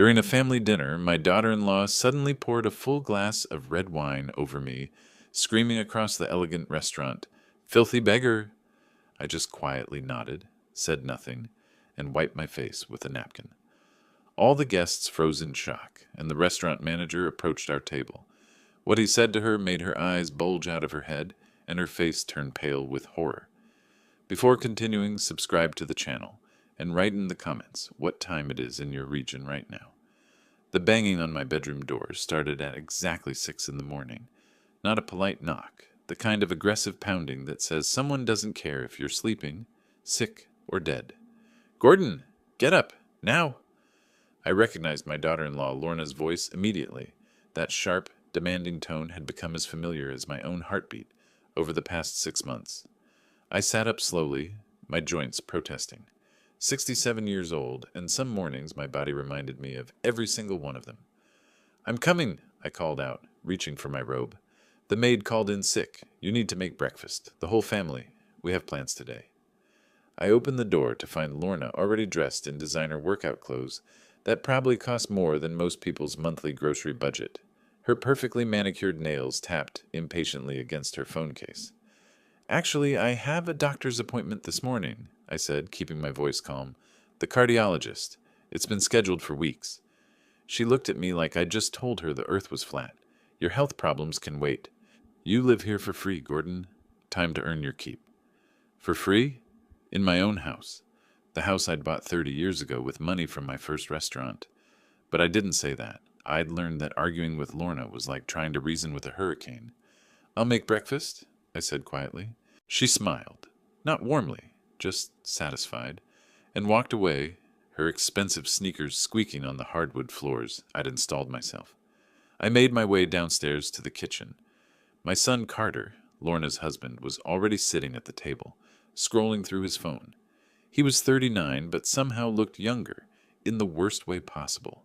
During a family dinner, my daughter-in-law suddenly poured a full glass of red wine over me, screaming across the elegant restaurant, "Filthy beggar!" I just quietly nodded, said nothing, and wiped my face with a napkin. All the guests froze in shock, and the restaurant manager approached our table. What he said to her made her eyes bulge out of her head, and her face turn pale with horror. Before continuing, subscribe to the channel, and write in the comments what time it is in your region right now. The banging on my bedroom door started at exactly 6 in the morning. Not a polite knock, the kind of aggressive pounding that says someone doesn't care if you're sleeping, sick, or dead. "Gordon, get up, now!" I recognized my daughter-in-law Lorna's voice immediately. That sharp, demanding tone had become as familiar as my own heartbeat over the past 6 months. I sat up slowly, my joints protesting. 67 years old, and some mornings my body reminded me of every single one of them. "I'm coming," I called out, reaching for my robe. "The maid called in sick. You need to make breakfast. The whole family. We have plans today." I opened the door to find Lorna already dressed in designer workout clothes that probably cost more than most people's monthly grocery budget. Her perfectly manicured nails tapped impatiently against her phone case. "Actually, I have a doctor's appointment this morning," I said, keeping my voice calm. "The cardiologist. It's been scheduled for weeks." She looked at me like I'd just told her the earth was flat. "Your health problems can wait. You live here for free, Gordon. Time to earn your keep." For free? In my own house. The house I'd bought 30 years ago with money from my first restaurant. But I didn't say that. I'd learned that arguing with Lorna was like trying to reason with a hurricane. "I'll make breakfast," I said quietly. She smiled, not warmly, just satisfied, and walked away, her expensive sneakers squeaking on the hardwood floors I'd installed myself. I made my way downstairs to the kitchen. My son Carter, Lorna's husband, was already sitting at the table, scrolling through his phone. He was 39, but somehow looked younger, in the worst way possible.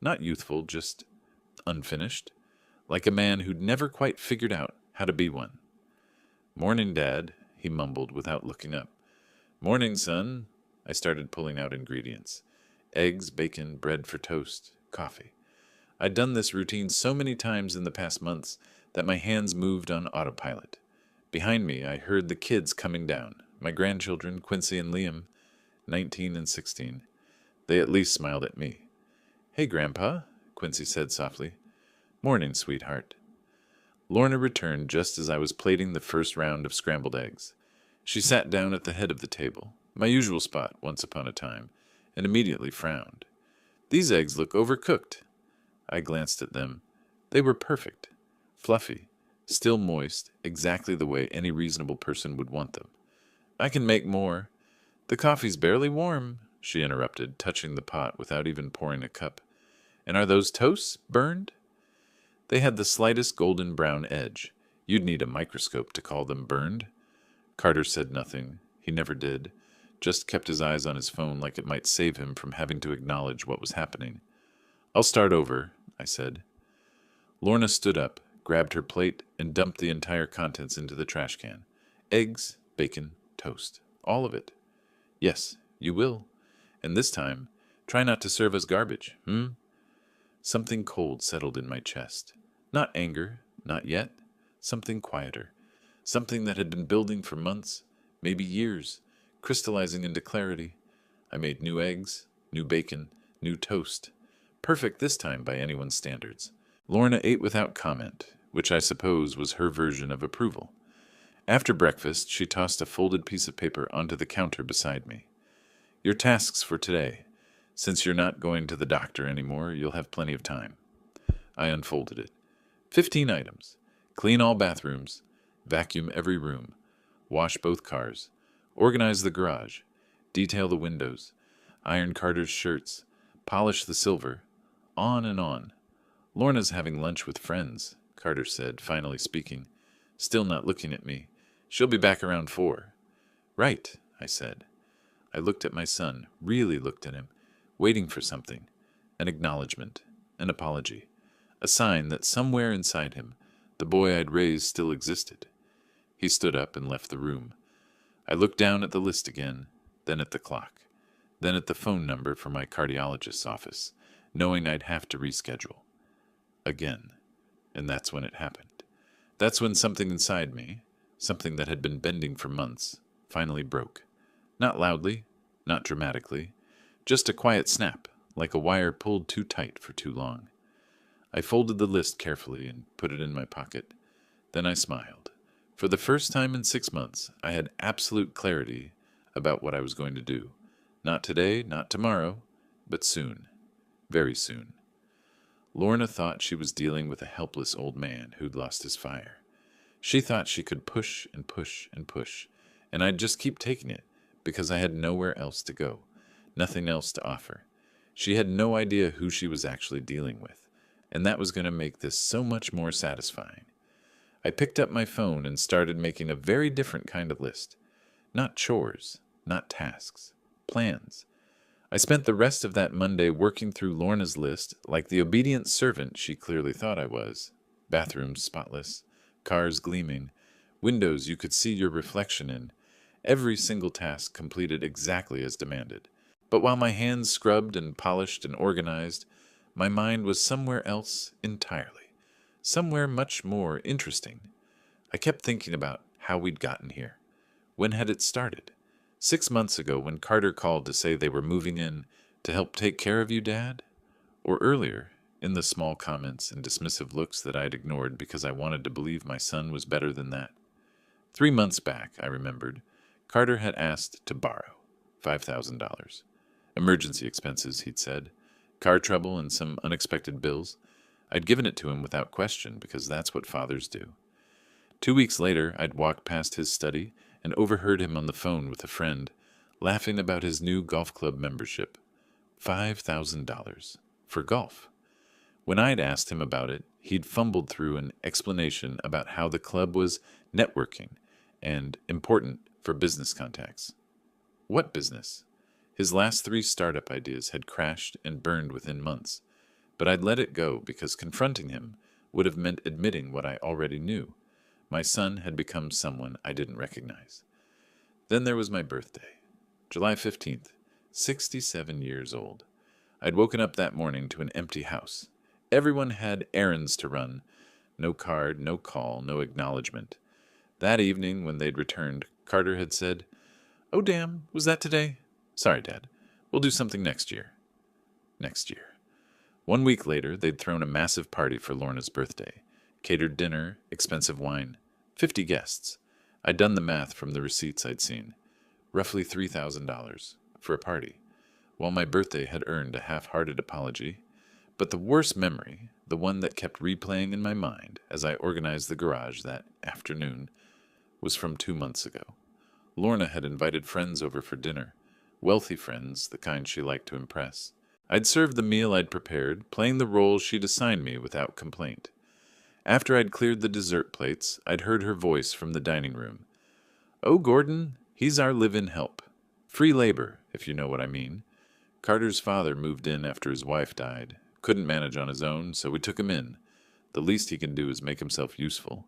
Not youthful, just unfinished, like a man who'd never quite figured out how to be one. "Morning, Dad," he mumbled without looking up. "Morning, son." I started pulling out ingredients. Eggs, bacon, bread for toast, coffee. I'd done this routine so many times in the past months that my hands moved on autopilot. Behind me, I heard the kids coming down, my grandchildren, Quincy and Liam, 19 and 16. They at least smiled at me. "Hey, Grandpa," Quincy said softly. "Morning, sweetheart." Lorna returned just as I was plating the first round of scrambled eggs. She sat down at the head of the table, my usual spot once upon a time, and immediately frowned. "These eggs look overcooked." I glanced at them. They were perfect, fluffy, still moist, exactly the way any reasonable person would want them. "I can make more." "The coffee's barely warm," she interrupted, touching the pot without even pouring a cup. "And are those toasts burned?" They had the slightest golden brown edge. You'd need a microscope to call them burned. Carter said nothing. He never did. Just kept his eyes on his phone like it might save him from having to acknowledge what was happening. "I'll start over," I said. Lorna stood up, grabbed her plate, and dumped the entire contents into the trash can. Eggs, bacon, toast. All of it. "Yes, you will. And this time, try not to serve us garbage, Something cold settled in my chest. Not anger, not yet. Something quieter. Something that had been building for months, maybe years, crystallizing into clarity. I made new eggs, new bacon, new toast. Perfect this time by anyone's standards. Lorna ate without comment, which I suppose was her version of approval. After breakfast, she tossed a folded piece of paper onto the counter beside me. "Your tasks for today. Since you're not going to the doctor anymore, you'll have plenty of time." I unfolded it. 15 items. Clean all bathrooms. Vacuum every room. Wash both cars. Organize the garage. Detail the windows. Iron Carter's shirts. Polish the silver. On and on. "Lorna's having lunch with friends," Carter said, finally speaking. Still not looking at me. "She'll be back around 4. "Right," I said. I looked at my son, really looked at him, waiting for something. An acknowledgement. An apology. A sign that somewhere inside him, the boy I'd raised still existed. He stood up and left the room. I looked down at the list again, then at the clock, then at the phone number for my cardiologist's office, knowing I'd have to reschedule. Again. And that's when it happened. That's when something inside me, something that had been bending for months, finally broke. Not loudly, not dramatically, just a quiet snap, like a wire pulled too tight for too long. I folded the list carefully and put it in my pocket. Then I smiled. For the first time in 6 months, I had absolute clarity about what I was going to do. Not today, not tomorrow, but soon. Very soon. Lorna thought she was dealing with a helpless old man who'd lost his fire. She thought she could push and push and push, and I'd just keep taking it because I had nowhere else to go, nothing else to offer. She had no idea who she was actually dealing with, and that was going to make this so much more satisfying. I picked up my phone and started making a very different kind of list. Not chores, not tasks, plans. I spent the rest of that Monday working through Lorna's list like the obedient servant she clearly thought I was. Bathrooms spotless, cars gleaming, windows you could see your reflection in, every single task completed exactly as demanded. But while my hands scrubbed and polished and organized, my mind was somewhere else entirely, somewhere much more interesting. I kept thinking about how we'd gotten here. When had it started? 6 months ago when Carter called to say they were moving in to help take care of you, Dad? Or earlier, in the small comments and dismissive looks that I'd ignored because I wanted to believe my son was better than that. 3 months back, I remembered, Carter had asked to borrow $5,000. Emergency expenses, he'd said. Car trouble and some unexpected bills. I'd given it to him without question because that's what fathers do. 2 weeks later, I'd walked past his study and overheard him on the phone with a friend, laughing about his new golf club membership. $5,000 for golf. When I'd asked him about it, he'd fumbled through an explanation about how the club was networking and important for business contacts. What business? His last 3 startup ideas had crashed and burned within months, but I'd let it go because confronting him would have meant admitting what I already knew. My son had become someone I didn't recognize. Then there was my birthday, July 15th, 67 years old. I'd woken up that morning to an empty house. Everyone had errands to run. No card, no call, no acknowledgement. That evening, when they'd returned, Carter had said, "Oh, damn, was that today? Sorry, Dad. We'll do something next year." Next year. 1 week later, they'd thrown a massive party for Lorna's birthday. Catered dinner, expensive wine, 50 guests. I'd done the math from the receipts I'd seen. Roughly $3,000 for a party, while my birthday had earned a half-hearted apology. But the worst memory, the one that kept replaying in my mind as I organized the garage that afternoon, was from 2 months ago. Lorna had invited friends over for dinner, wealthy friends, the kind she liked to impress. I'd served the meal I'd prepared, playing the role she'd assigned me without complaint. After I'd cleared the dessert plates, I'd heard her voice from the dining room. "Oh, Gordon, he's our live-in help. Free labor, if you know what I mean. Carter's father moved in after his wife died. Couldn't manage on his own, so we took him in. The least he can do is make himself useful."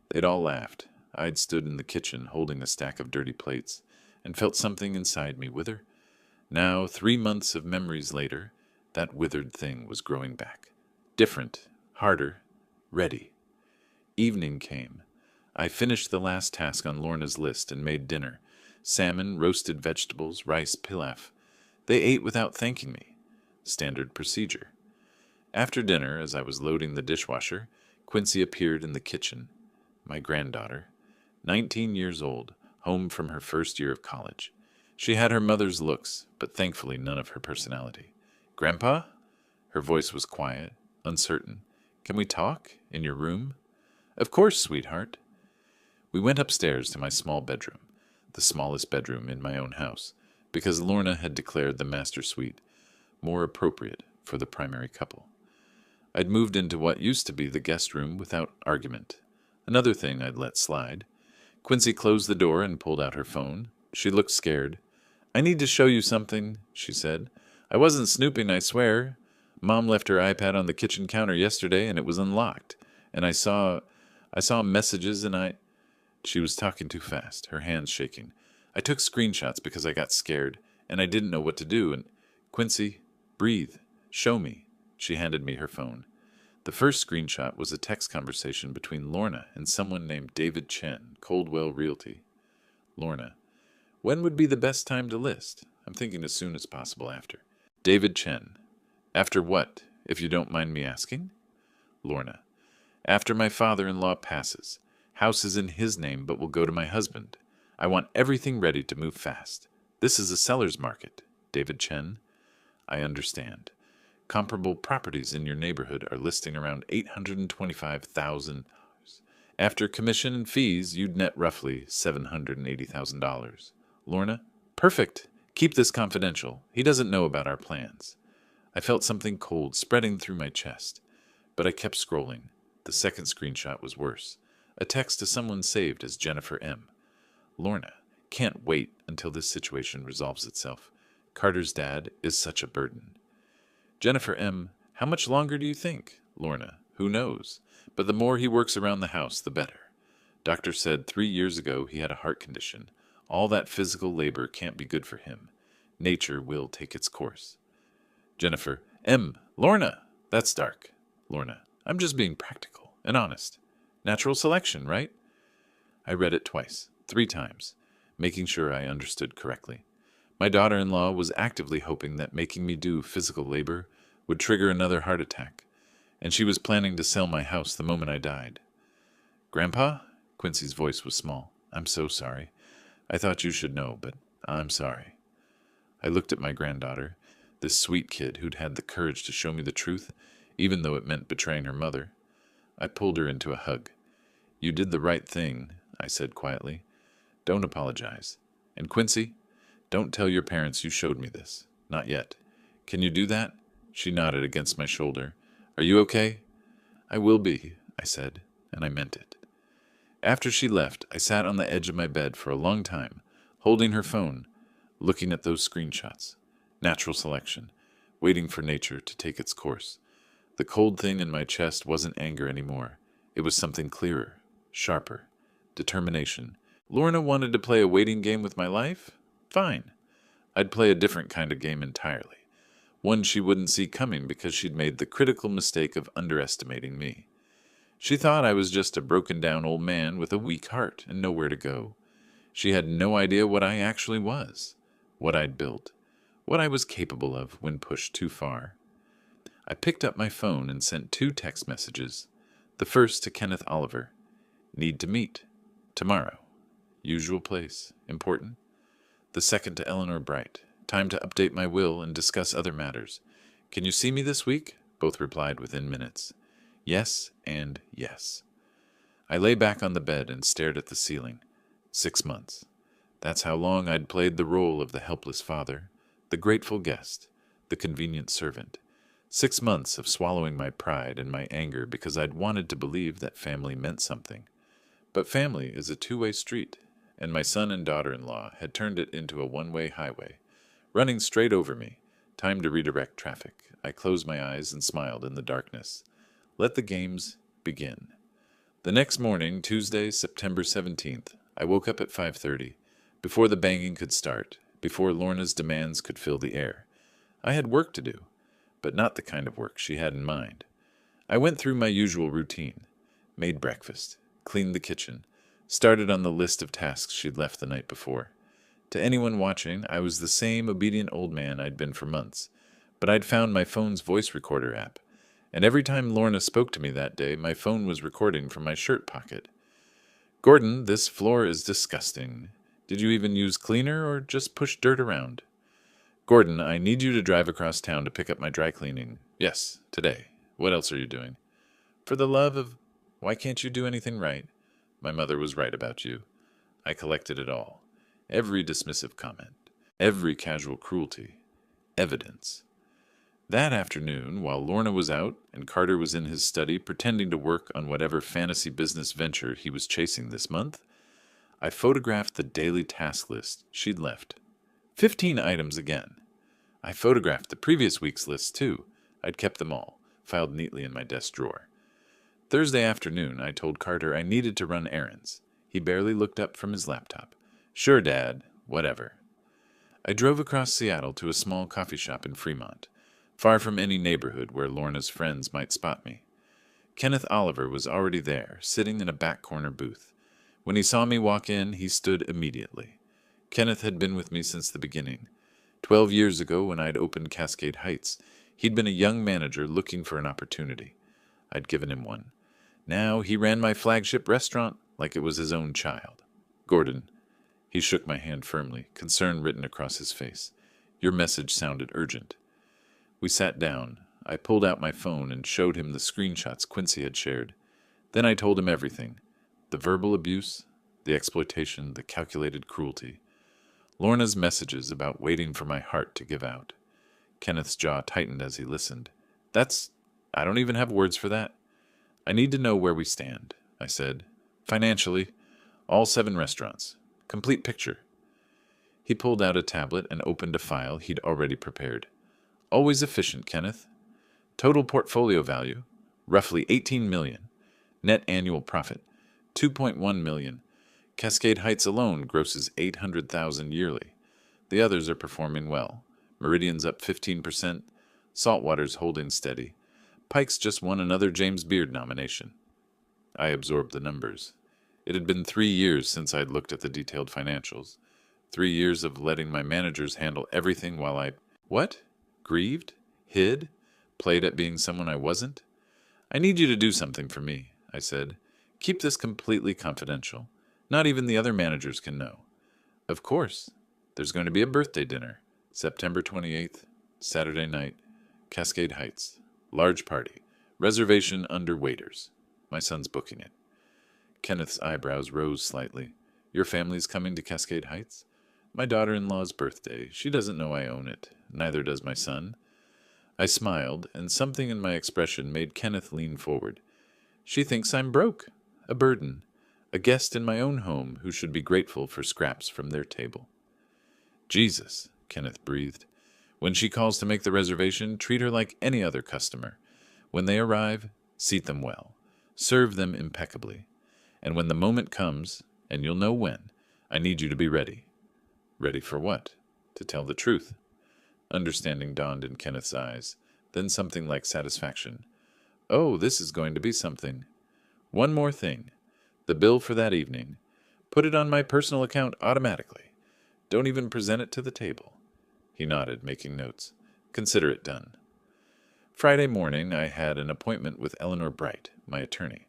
They'd all laughed. I'd stood in the kitchen holding a stack of dirty plates and felt something inside me wither. Now, 3 months of memories later, that withered thing was growing back. Different, harder, ready. Evening came. I finished the last task on Lorna's list and made dinner. Salmon, roasted vegetables, rice, pilaf. They ate without thanking me. Standard procedure. After dinner, as I was loading the dishwasher, Quincy appeared in the kitchen. My granddaughter, 19 years old, home from her first year of college. She had her mother's looks, but thankfully none of her personality. "Grandpa?" Her voice was quiet, uncertain. "Can we talk? In your room?" "Of course, sweetheart." We went upstairs to my small bedroom, the smallest bedroom in my own house, because Lorna had declared the master suite more appropriate for the primary couple. I'd moved into what used to be the guest room without argument. Another thing I'd let slide. Quincy closed the door and pulled out her phone. She looked scared. "I need to show you something," she said. "I wasn't snooping, I swear. Mom left her iPad on the kitchen counter yesterday and it was unlocked. And I saw messages and She was talking too fast, her hands shaking. I took screenshots because I got scared and I didn't know what to do. And Quincy, breathe. Show me. She handed me her phone. The first screenshot was a text conversation between Lorna and someone named David Chen, Coldwell Realty. Lorna: when would be the best time to list? I'm thinking as soon as possible after. David Chen: after what, if you don't mind me asking? Lorna: after my father-in-law passes. House is in his name but will go to my husband. I want everything ready to move fast. This is a seller's market. David Chen: I understand. Comparable properties in your neighborhood are listing around $825,000. After commission and fees, you'd net roughly $780,000. Lorna: perfect. Keep this confidential. He doesn't know about our plans. I felt something cold spreading through my chest, but I kept scrolling. The second screenshot was worse. A text to someone saved as Jennifer M. Lorna: can't wait until this situation resolves itself. Carter's dad is such a burden. Jennifer M. how much longer do you think? Lorna: who knows? But the more he works around the house, the better. Doctor said 3 years ago he had a heart condition. All that physical labor can't be good for him. Nature will take its course. Jennifer M. Lorna: that's dark. Lorna: I'm just being practical and honest. Natural selection, right? I read it twice, 3 times, making sure I understood correctly. My daughter-in-law was actively hoping that making me do physical labor would trigger another heart attack, and she was planning to sell my house the moment I died. Grandpa? Quincy's voice was small. I'm so sorry. I thought you should know, but I'm sorry. I looked at my granddaughter, this sweet kid who'd had the courage to show me the truth, even though it meant betraying her mother. I pulled her into a hug. You did the right thing, I said quietly. Don't apologize. And Quincy, don't tell your parents you showed me this. Not yet. Can you do that? She nodded against my shoulder. Are you okay? I will be, I said, and I meant it. After she left, I sat on the edge of my bed for a long time, holding her phone, looking at those screenshots. Natural selection, waiting for nature to take its course. The cold thing in my chest wasn't anger anymore. It was something clearer, sharper, determination. Lorna wanted to play a waiting game with my life? Fine. I'd play a different kind of game entirely. One she wouldn't see coming because she'd made the critical mistake of underestimating me. She thought I was just a broken-down old man with a weak heart and nowhere to go. She had no idea what I actually was, what I'd built, what I was capable of when pushed too far. I picked up my phone and sent 2 text messages. The first to Kenneth Oliver. Need to meet. Tomorrow. Usual place. Important. The second to Eleanor Bright. Time to update my will and discuss other matters. Can you see me this week? Both replied within minutes. Yes and yes. I lay back on the bed and stared at the ceiling. 6 months. That's how long I'd played the role of the helpless father, the grateful guest, the convenient servant. 6 months of swallowing my pride and my anger because I'd wanted to believe that family meant something. But family is a 2-way street, and my son and daughter-in-law had turned it into a 1-way highway, running straight over me. Time to redirect traffic. I closed my eyes and smiled in the darkness. Let the games begin. The next morning, Tuesday, September 17th, I woke up at 5:30, before the banging could start, before Lorna's demands could fill the air. I had work to do, but not the kind of work she had in mind. I went through my usual routine, made breakfast, cleaned the kitchen, started on the list of tasks she'd left the night before. To anyone watching, I was the same obedient old man I'd been for months, but I'd found my phone's voice recorder app, and every time Lorna spoke to me that day, my phone was recording from my shirt pocket. Gordon, this floor is disgusting. Did you even use cleaner or just push dirt around? Gordon, I need you to drive across town to pick up my dry cleaning. Yes, today. What else are you doing? For the love of... Why can't you do anything right? My mother was right about you. I collected it all. Every dismissive comment. Every casual cruelty. Evidence. That afternoon, while Lorna was out and Carter was in his study pretending to work on whatever fantasy business venture he was chasing this month, I photographed the daily task list she'd left. 15 items again. I photographed the previous week's list, too. I'd kept them all, filed neatly in my desk drawer. Thursday afternoon, I told Carter I needed to run errands. He barely looked up from his laptop. Sure, Dad. Whatever. I drove across Seattle to a small coffee shop in Fremont. far from any neighborhood where Lorna's friends might spot me. Kenneth Oliver was already there, sitting in a back corner booth. When he saw me walk in, he stood immediately. Kenneth had been with me since the beginning. 12 years ago, when I'd opened Cascade Heights, he'd been a young manager looking for an opportunity. I'd given him one. Now he ran my flagship restaurant like it was his own child. Gordon, he shook my hand firmly, concern written across his face. Your message sounded urgent. We sat down. I pulled out my phone and showed him the screenshots Quincy had shared. Then I told him everything. The verbal abuse, the exploitation, the calculated cruelty. Lorna's messages about waiting for my heart to give out. Kenneth's jaw tightened as he listened. I don't even have words for that. I need to know where we stand, I said. Financially, all 7 restaurants. Complete picture. He pulled out a tablet and opened a file he'd already prepared. Always efficient, Kenneth. Total portfolio value, roughly $18 million. Net annual profit, $2.1 million. Cascade Heights alone grosses $800,000 yearly. The others are performing well. Meridian's up 15%. Saltwater's holding steady. Pike's just won another James Beard nomination. I absorbed the numbers. It had been 3 years since I'd looked at the detailed financials. 3 years of letting my managers handle everything while I... What? Grieved? Hid? Played at being someone I wasn't? I need you to do something for me, I said. Keep this completely confidential. Not even the other managers can know. Of course. There's going to be a birthday dinner. September 28th, Saturday night, Cascade Heights. Large party. Reservation under waiters. My son's booking it. Kenneth's eyebrows rose slightly. Your family's coming to Cascade Heights? My daughter-in-law's birthday. She doesn't know I own it. Neither does my son. I smiled, and something in my expression made Kenneth lean forward. She thinks I'm broke, a burden, a guest in my own home who should be grateful for scraps from their table. Jesus, Kenneth breathed. When she calls to make the reservation, treat her like any other customer. When they arrive, seat them well. Serve them impeccably. And when the moment comes, and you'll know when, I need you to be ready. Ready for what? To tell the truth. Understanding dawned in Kenneth's eyes, then something like satisfaction. Oh, this is going to be something. One more thing. The bill for that evening. Put it on my personal account automatically. Don't even present it to the table. He nodded, making notes. Consider it done. Friday morning, I had an appointment with Eleanor Bright, my attorney.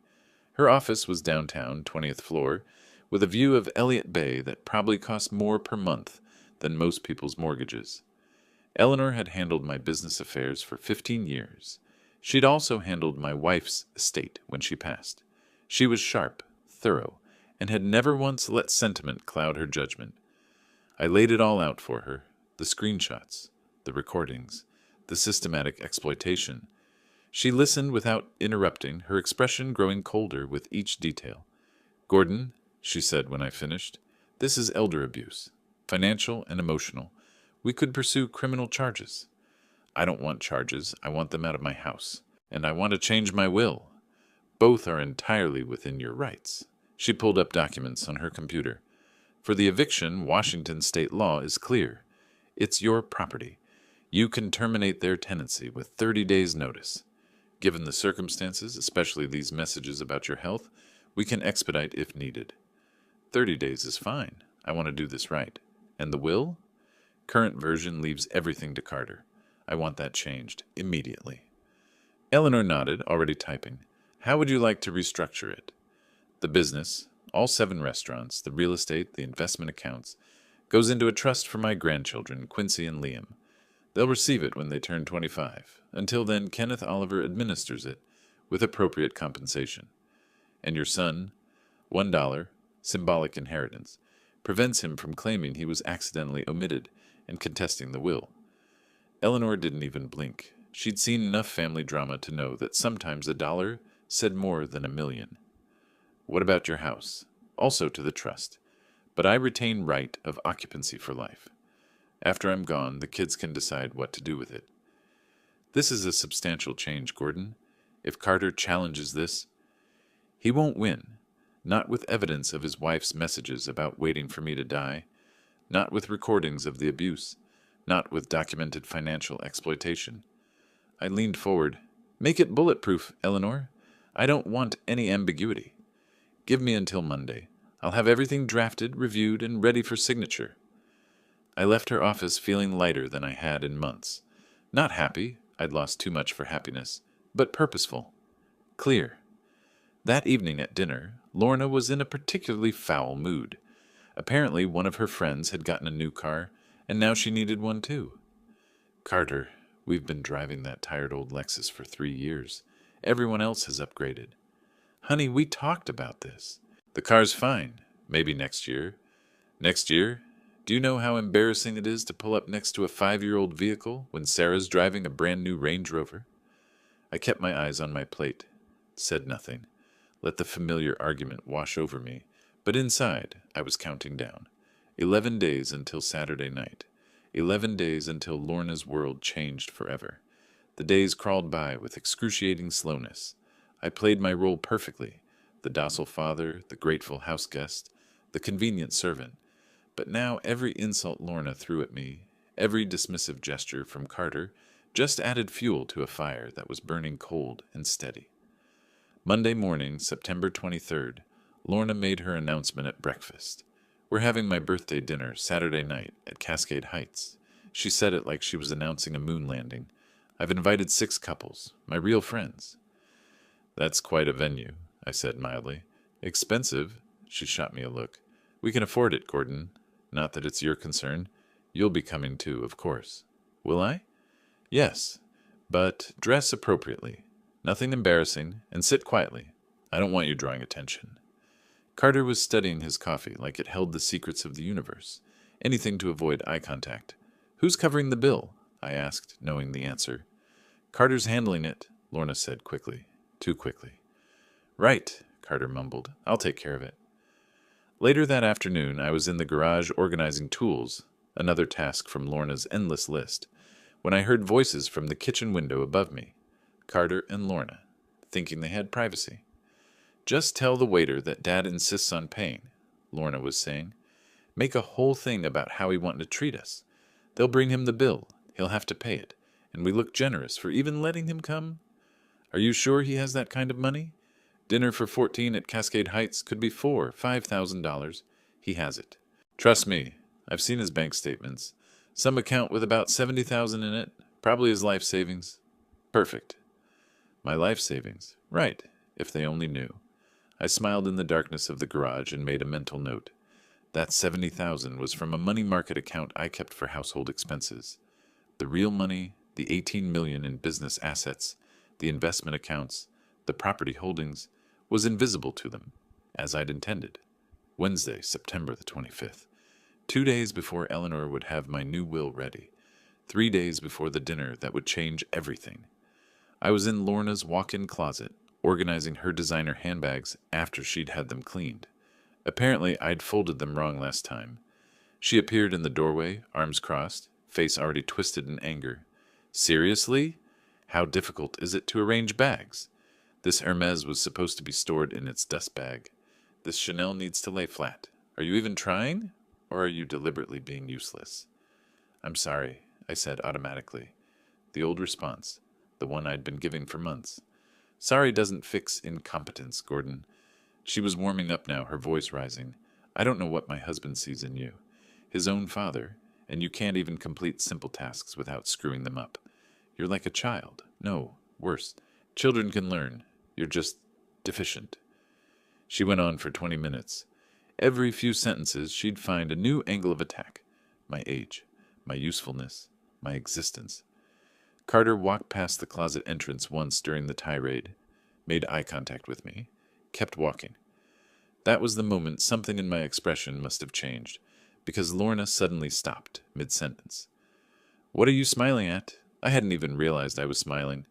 Her office was downtown, 20th floor, with a view of Elliott Bay that probably cost more per month than most people's mortgages. Eleanor had handled my business affairs for 15 years. She'd also handled my wife's estate when she passed. She was sharp, thorough, and had never once let sentiment cloud her judgment. I laid it all out for her, the screenshots, the recordings, the systematic exploitation. She listened without interrupting, her expression growing colder with each detail. Gordon, she said when I finished, this is elder abuse, financial and emotional. We could pursue criminal charges. I don't want charges. I want them out of my house. And I want to change my will. Both are entirely within your rights. She pulled up documents on her computer. For the eviction, Washington state law is clear. It's your property. You can terminate their tenancy with 30 days' notice. Given the circumstances, especially these messages about your health, we can expedite if needed. 30 days is fine. I want to do this right. And the will? Current version leaves everything to Carter. I want that changed immediately. Eleanor nodded, already typing. How would you like to restructure it? The business, all 7 restaurants, the real estate, the investment accounts, goes into a trust for my grandchildren, Quincy and Liam. They'll receive it when they turn 25. Until then, Kenneth Oliver administers it, with appropriate compensation. And your son, $1, symbolic inheritance, prevents him from claiming he was accidentally omitted and contesting the will. Eleanor didn't even blink. She'd seen enough family drama to know that sometimes $1 said more than $1 million. What about your house? Also to the trust. But I retain right of occupancy for life. After I'm gone, the kids can decide what to do with it. This is a substantial change, Gordon. If Carter challenges this, he won't win. Not with evidence of his wife's messages about waiting for me to die. Not with recordings of the abuse. Not with documented financial exploitation. I leaned forward. Make it bulletproof, Eleanor. I don't want any ambiguity. Give me until Monday. I'll have everything drafted, reviewed, and ready for signature. I left her office feeling lighter than I had in months. Not happy, I'd lost too much for happiness, but purposeful. Clear. That evening at dinner, Lorna was in a particularly foul mood. Apparently one of her friends had gotten a new car, and now she needed one too. Carter, we've been driving that tired old Lexus for 3 years. Everyone else has upgraded. Honey, we talked about this. The car's fine. Maybe next year. Next year? Do you know how embarrassing it is to pull up next to a 5-year-old vehicle when Sarah's driving a brand new Range Rover? I kept my eyes on my plate, said nothing, let the familiar argument wash over me, but inside I was counting down. 11 days until Saturday night. 11 days until Lorna's world changed forever. The days crawled by with excruciating slowness. I played my role perfectly, the docile father, the grateful house guest, the convenient servant. But now every insult Lorna threw at me, every dismissive gesture from Carter, just added fuel to a fire that was burning cold and steady. Monday morning, September 23rd, Lorna made her announcement at breakfast. We're having my birthday dinner Saturday night at Cascade Heights. She said it like she was announcing a moon landing. I've invited 6 couples, my real friends. That's quite a venue, I said mildly. Expensive? She shot me a look. We can afford it, Gordon. Not that it's your concern. You'll be coming too, of course. Will I? Yes, but dress appropriately. Nothing embarrassing, and sit quietly. I don't want you drawing attention. Carter was studying his coffee like it held the secrets of the universe. Anything to avoid eye contact. Who's covering the bill? I asked, knowing the answer. Carter's handling it, Lorna said quickly. Too quickly. Right, Carter mumbled. I'll take care of it. Later that afternoon, I was in the garage organizing tools, another task from Lorna's endless list, when I heard voices from the kitchen window above me. Carter and Lorna, thinking they had privacy. Just tell the waiter that Dad insists on paying, Lorna was saying. Make a whole thing about how he wanted to treat us. They'll bring him the bill. He'll have to pay it. And we look generous for even letting him come. Are you sure he has that kind of money? Dinner for 14 at Cascade Heights could be $5,000. He has it. Trust me, I've seen his bank statements. Some account with about $70,000 in it, probably his life savings. Perfect. My life savings. Right, if they only knew. I smiled in the darkness of the garage and made a mental note. That $70,000 was from a money market account I kept for household expenses. The real money, the $18 million in business assets, the investment accounts, the property holdings, was invisible to them, as I'd intended. Wednesday, September the 25th. 2 days before Eleanor would have my new will ready. 3 days before the dinner that would change everything. I was in Lorna's walk-in closet, organizing her designer handbags after she'd had them cleaned. Apparently, I'd folded them wrong last time. She appeared in the doorway, arms crossed, face already twisted in anger. Seriously? How difficult is it to arrange bags? This Hermes was supposed to be stored in its dust bag. This Chanel needs to lay flat. Are you even trying? Or are you deliberately being useless? I'm sorry, I said automatically. The old response, the one I'd been giving for months. Sorry doesn't fix incompetence, Gordon. She was warming up now, her voice rising. I don't know what my husband sees in you. His own father, and you can't even complete simple tasks without screwing them up. You're like a child. No, worse. Children can learn. You're just deficient. She went on for 20 minutes. Every few sentences, she'd find a new angle of attack. My age, my usefulness, my existence. Carter walked past the closet entrance once during the tirade, made eye contact with me, kept walking. That was the moment something in my expression must have changed, because Lorna suddenly stopped, mid-sentence. What are you smiling at? I hadn't even realized I was smiling,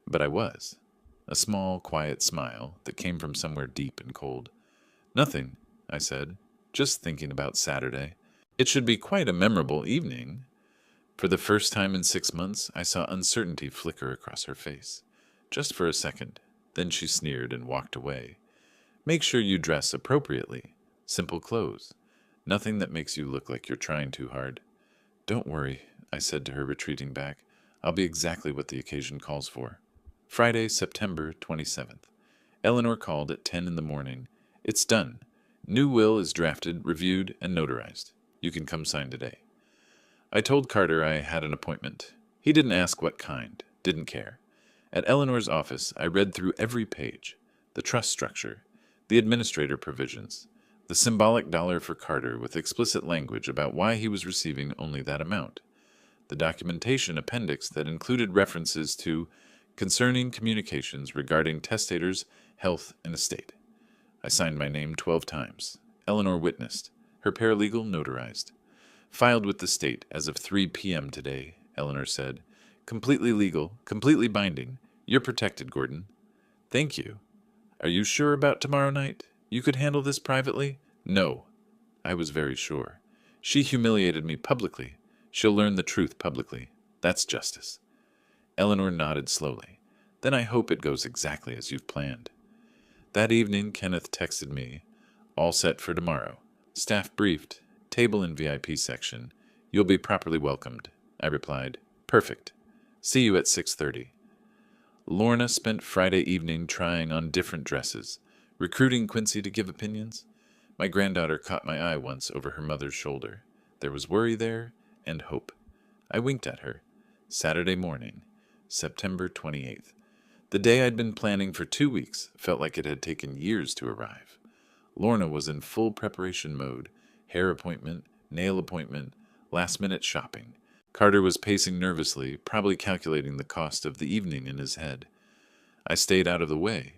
but I was. A small, quiet smile that came from somewhere deep and cold. Nothing, I said, just thinking about Saturday. It should be quite a memorable evening. For the first time in 6 months, I saw uncertainty flicker across her face. Just for a second. Then she sneered and walked away. Make sure you dress appropriately. Simple clothes. Nothing that makes you look like you're trying too hard. Don't worry, I said to her, retreating back. I'll be exactly what the occasion calls for. Friday, September 27th. Eleanor called at 10 in the morning. It's done. New will is drafted, reviewed, and notarized. You can come sign today. I told Carter I had an appointment. He didn't ask what kind, didn't care. At Eleanor's office, I read through every page. The trust structure, the administrator provisions, the symbolic dollar for Carter with explicit language about why he was receiving only that amount, the documentation appendix that included references to concerning communications regarding testator's health and estate. I signed my name 12 times. Eleanor witnessed. Her paralegal notarized. Filed with the state as of 3 p.m. today, Eleanor said. Completely legal, completely binding. You're protected, Gordon. Thank you. Are you sure about tomorrow night? You could handle this privately? No. I was very sure. She humiliated me publicly. She'll learn the truth publicly. That's justice. Eleanor nodded slowly. Then I hope it goes exactly as you've planned. That evening, Kenneth texted me. All set for tomorrow. Staff briefed. Table in VIP section. You'll be properly welcomed. I replied. Perfect. See you at 6:30. Lorna spent Friday evening trying on different dresses, recruiting Quincy to give opinions. My granddaughter caught my eye once over her mother's shoulder. There was worry there and hope. I winked at her. Saturday morning, September 28th. The day I'd been planning for 2 weeks felt like it had taken years to arrive. Lorna was in full preparation mode, hair appointment, nail appointment, last-minute shopping. Carter was pacing nervously, probably calculating the cost of the evening in his head. I stayed out of the way,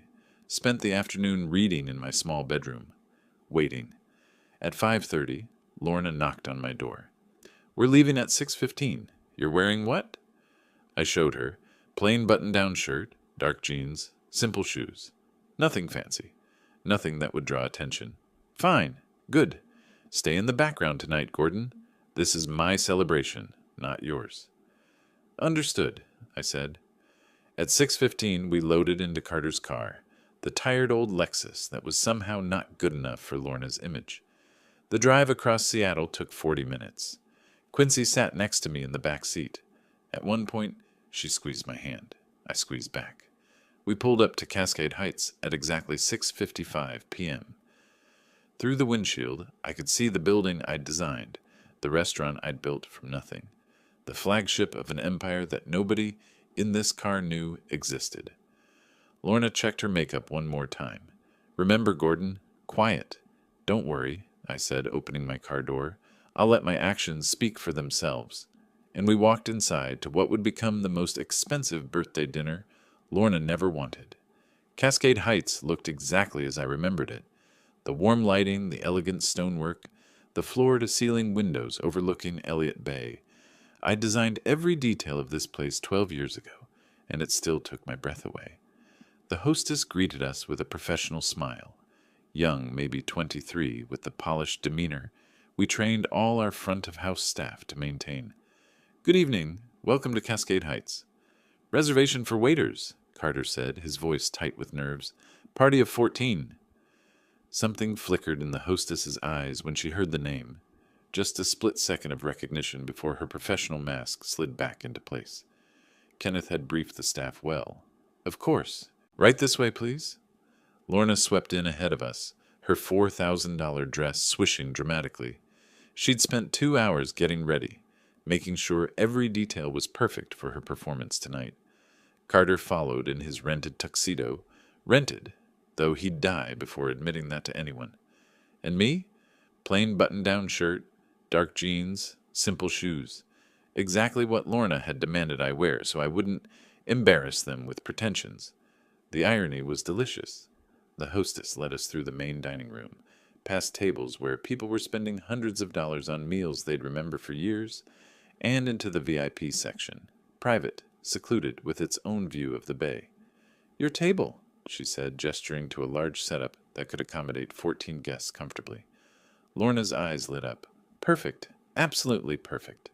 spent the afternoon reading in my small bedroom, waiting. At 5:30, Lorna knocked on my door. We're leaving at 6:15. You're wearing what? I showed her. Plain button-down shirt, dark jeans, simple shoes. Nothing fancy. Nothing that would draw attention. Fine. Good. Stay in the background tonight, Gordon. This is my celebration, not yours. Understood, I said. At 6:15, we loaded into Carter's car, the tired old Lexus that was somehow not good enough for Lorna's image. The drive across Seattle took 40 minutes. Quincy sat next to me in the back seat. At one point, she squeezed my hand. I squeezed back. We pulled up to Cascade Heights at exactly 6:55 p.m. Through the windshield, I could see the building I'd designed, the restaurant I'd built from nothing, the flagship of an empire that nobody in this car knew existed. Lorna checked her makeup one more time. Remember, Gordon, quiet. Don't worry, I said, opening my car door. I'll let my actions speak for themselves. And we walked inside to what would become the most expensive birthday dinner Lorna never wanted. Cascade Heights looked exactly as I remembered it. The warm lighting, the elegant stonework, the floor-to-ceiling windows overlooking Elliott Bay. I designed every detail of this place 12 years ago, and it still took my breath away. The hostess greeted us with a professional smile. Young, maybe 23, with the polished demeanor we trained all our front-of-house staff to maintain. Good evening. Welcome to Cascade Heights. Reservation for waiters, Carter said, his voice tight with nerves. Party of 14. Something flickered in the hostess's eyes when she heard the name. Just a split second of recognition before her professional mask slid back into place. Kenneth had briefed the staff well. Of course. Right this way, please. Lorna swept in ahead of us, her $4,000 dress swishing dramatically. She'd spent 2 hours getting ready, making sure every detail was perfect for her performance tonight. Carter followed in his rented tuxedo. Rented, though he'd die before admitting that to anyone. And me? Plain button-down shirt, dark jeans, simple shoes. Exactly what Lorna had demanded I wear so I wouldn't embarrass them with pretensions. The irony was delicious. The hostess led us through the main dining room, past tables where people were spending hundreds of dollars on meals they'd remember for years, and into the VIP section, private, secluded, with its own view of the bay. Your table, she said, gesturing to a large setup that could accommodate 14 guests comfortably. Lorna's eyes lit up. Perfect. Absolutely perfect.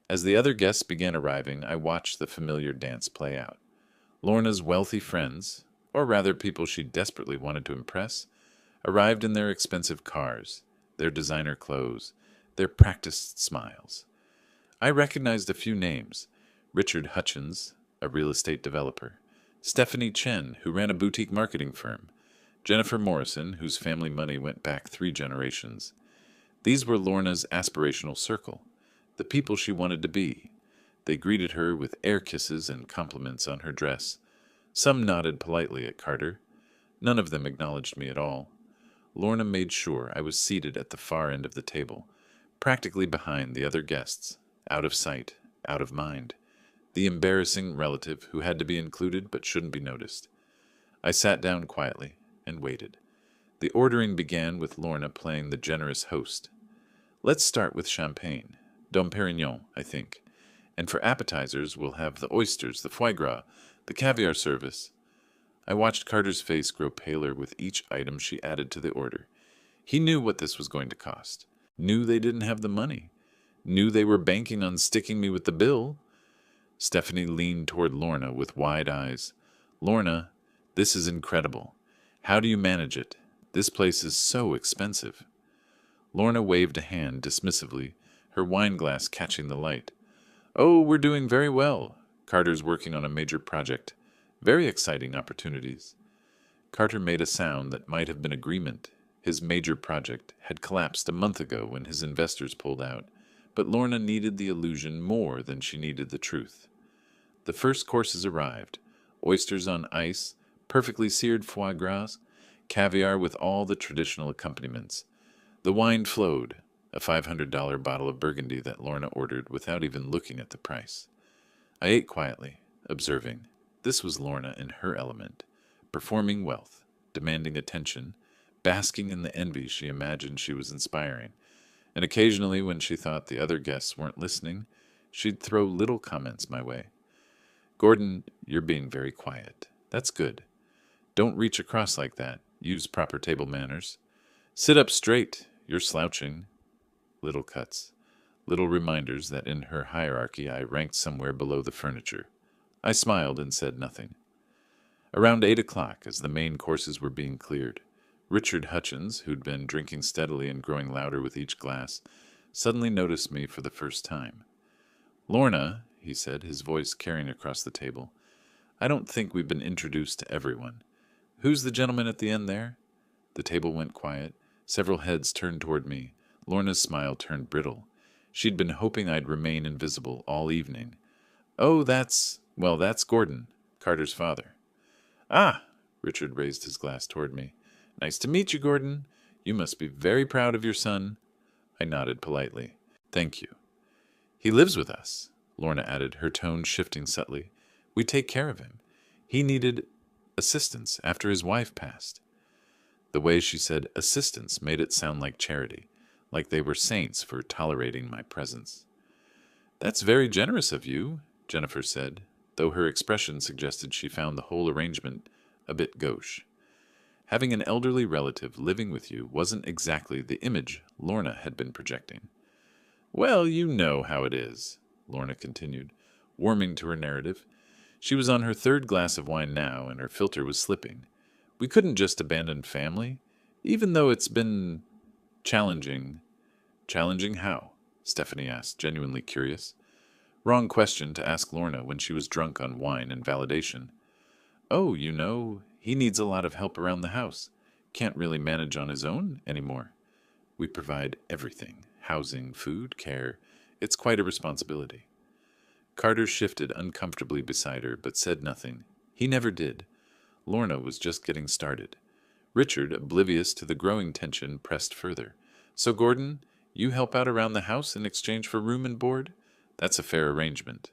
As the other guests began arriving, I watched the familiar dance play out. Lorna's wealthy friends, or rather people she desperately wanted to impress, arrived in their expensive cars, their designer clothes, their practiced smiles. I recognized a few names. Richard Hutchins, a real estate developer, Stephanie Chen, who ran a boutique marketing firm, Jennifer Morrison, whose family money went back 3 generations. These were Lorna's aspirational circle, the people she wanted to be. They greeted her with air kisses and compliments on her dress. Some nodded politely at Carter. None of them acknowledged me at all. Lorna made sure I was seated at the far end of the table, practically behind the other guests, out of sight, out of mind. The embarrassing relative who had to be included but shouldn't be noticed. I sat down quietly and waited. The ordering began with Lorna playing the generous host. Let's start with champagne. Dom Perignon, I think. And for appetizers, we'll have the oysters, the foie gras, the caviar service. I watched Carter's face grow paler with each item she added to the order. He knew what this was going to cost. Knew they didn't have the money. Knew they were banking on sticking me with the bill. Stephanie leaned toward Lorna with wide eyes. Lorna, this is incredible. How do you manage it? This place is so expensive. Lorna waved a hand dismissively, her wine glass catching the light. Oh, we're doing very well. Carter's working on a major project. Very exciting opportunities. Carter made a sound that might have been agreement. His major project had collapsed a month ago when his investors pulled out, but Lorna needed the illusion more than she needed the truth. The first courses arrived. Oysters on ice, perfectly seared foie gras, caviar with all the traditional accompaniments. The wine flowed, a $500 bottle of Burgundy that Lorna ordered without even looking at the price. I ate quietly, observing. This was Lorna in her element, performing wealth, demanding attention, basking in the envy she imagined she was inspiring. And occasionally, when she thought the other guests weren't listening, she'd throw little comments my way. Gordon, you're being very quiet. That's good. Don't reach across like that. Use proper table manners. Sit up straight. You're slouching. Little cuts. Little reminders that in her hierarchy I ranked somewhere below the furniture. I smiled and said nothing. Around 8 o'clock, as the main courses were being cleared, Richard Hutchins, who'd been drinking steadily and growing louder with each glass, suddenly noticed me for the first time. Lorna, he said, his voice carrying across the table, I don't think we've been introduced to everyone. Who's the gentleman at the end there? The table went quiet. Several heads turned toward me. Lorna's smile turned brittle. She'd been hoping I'd remain invisible all evening. Oh, that's Gordon, Carter's father. Ah, Richard raised his glass toward me. Nice to meet you, Gordon. You must be very proud of your son. I nodded politely. Thank you. He lives with us, Lorna added, her tone shifting subtly. We take care of him. He needed assistance after his wife passed. The way she said assistance made it sound like charity, like they were saints for tolerating my presence. That's very generous of you, Jennifer said, though her expression suggested she found the whole arrangement a bit gauche. Having an elderly relative living with you wasn't exactly the image Lorna had been projecting. Well, you know how it is, Lorna continued, warming to her narrative. She was on her 3rd glass of wine now, and her filter was slipping. We couldn't just abandon family, even though it's been challenging. Challenging how? Stephanie asked, genuinely curious. Wrong question to ask Lorna when she was drunk on wine and validation. Oh, you know, he needs a lot of help around the house. Can't really manage on his own anymore. We provide everything. Housing, food, care. It's quite a responsibility. Carter shifted uncomfortably beside her, but said nothing. He never did. Lorna was just getting started. Richard, oblivious to the growing tension, pressed further. So, Gordon, you help out around the house in exchange for room and board? That's a fair arrangement.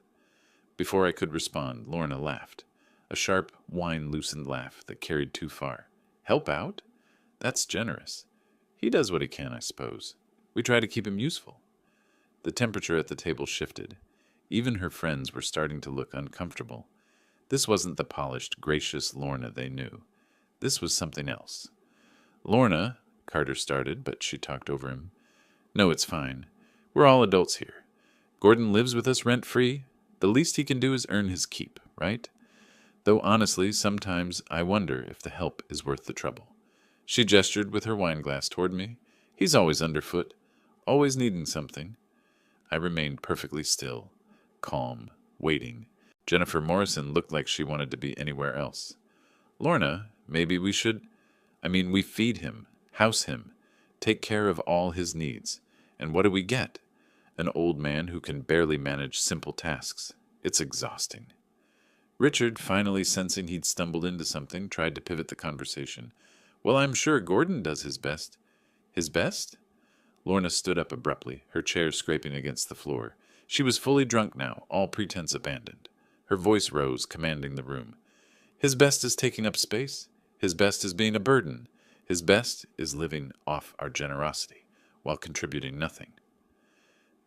Before I could respond, Lorna laughed. A sharp, wine-loosened laugh that carried too far. Help out? That's generous. He does what he can, I suppose. We try to keep him useful. The temperature at the table shifted. Even her friends were starting to look uncomfortable. This wasn't the polished, gracious Lorna they knew. This was something else. Lorna, Carter started, but she talked over him. No, it's fine. We're all adults here. Gordon lives with us rent-free. The least he can do is earn his keep, right? Though honestly, sometimes I wonder if the help is worth the trouble. She gestured with her wineglass toward me. He's always underfoot, always needing something. I remained perfectly still, calm, waiting. Jennifer Morrison looked like she wanted to be anywhere else. Lorna, maybe we should... we feed him, house him, take care of all his needs. And what do we get? An old man who can barely manage simple tasks. It's exhausting. Richard, finally sensing he'd stumbled into something, tried to pivot the conversation. Well, I'm sure Gordon does his best. His best? Lorna stood up abruptly, her chair scraping against the floor. She was fully drunk now, all pretense abandoned. Her voice rose, commanding the room. His best is taking up space. His best is being a burden. His best is living off our generosity, while contributing nothing.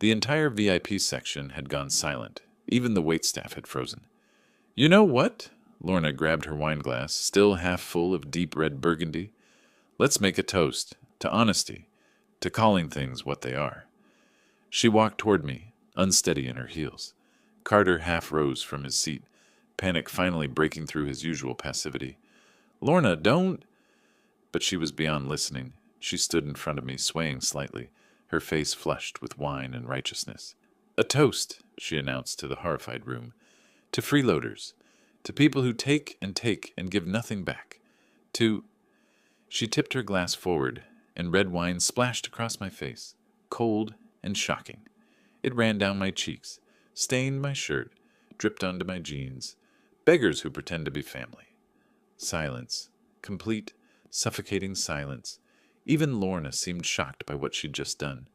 The entire VIP section had gone silent. Even the waitstaff had frozen. You know what? Lorna grabbed her wineglass, still half full of deep red burgundy. Let's make a toast to honesty, to calling things what they are. She walked toward me, unsteady in her heels. Carter half rose from his seat, panic finally breaking through his usual passivity. Lorna, don't... But she was beyond listening. She stood in front of me, swaying slightly, her face flushed with wine and righteousness. A toast, she announced to the horrified room. To freeloaders. To people who take and give nothing back. To... She tipped her glass forward, and red wine splashed across my face, cold and shocking. It ran down my cheeks, stained my shirt, dripped onto my jeans. Beggars who pretend to be family. Silence. Complete, suffocating silence. Even Lorna seemed shocked by what she'd just done.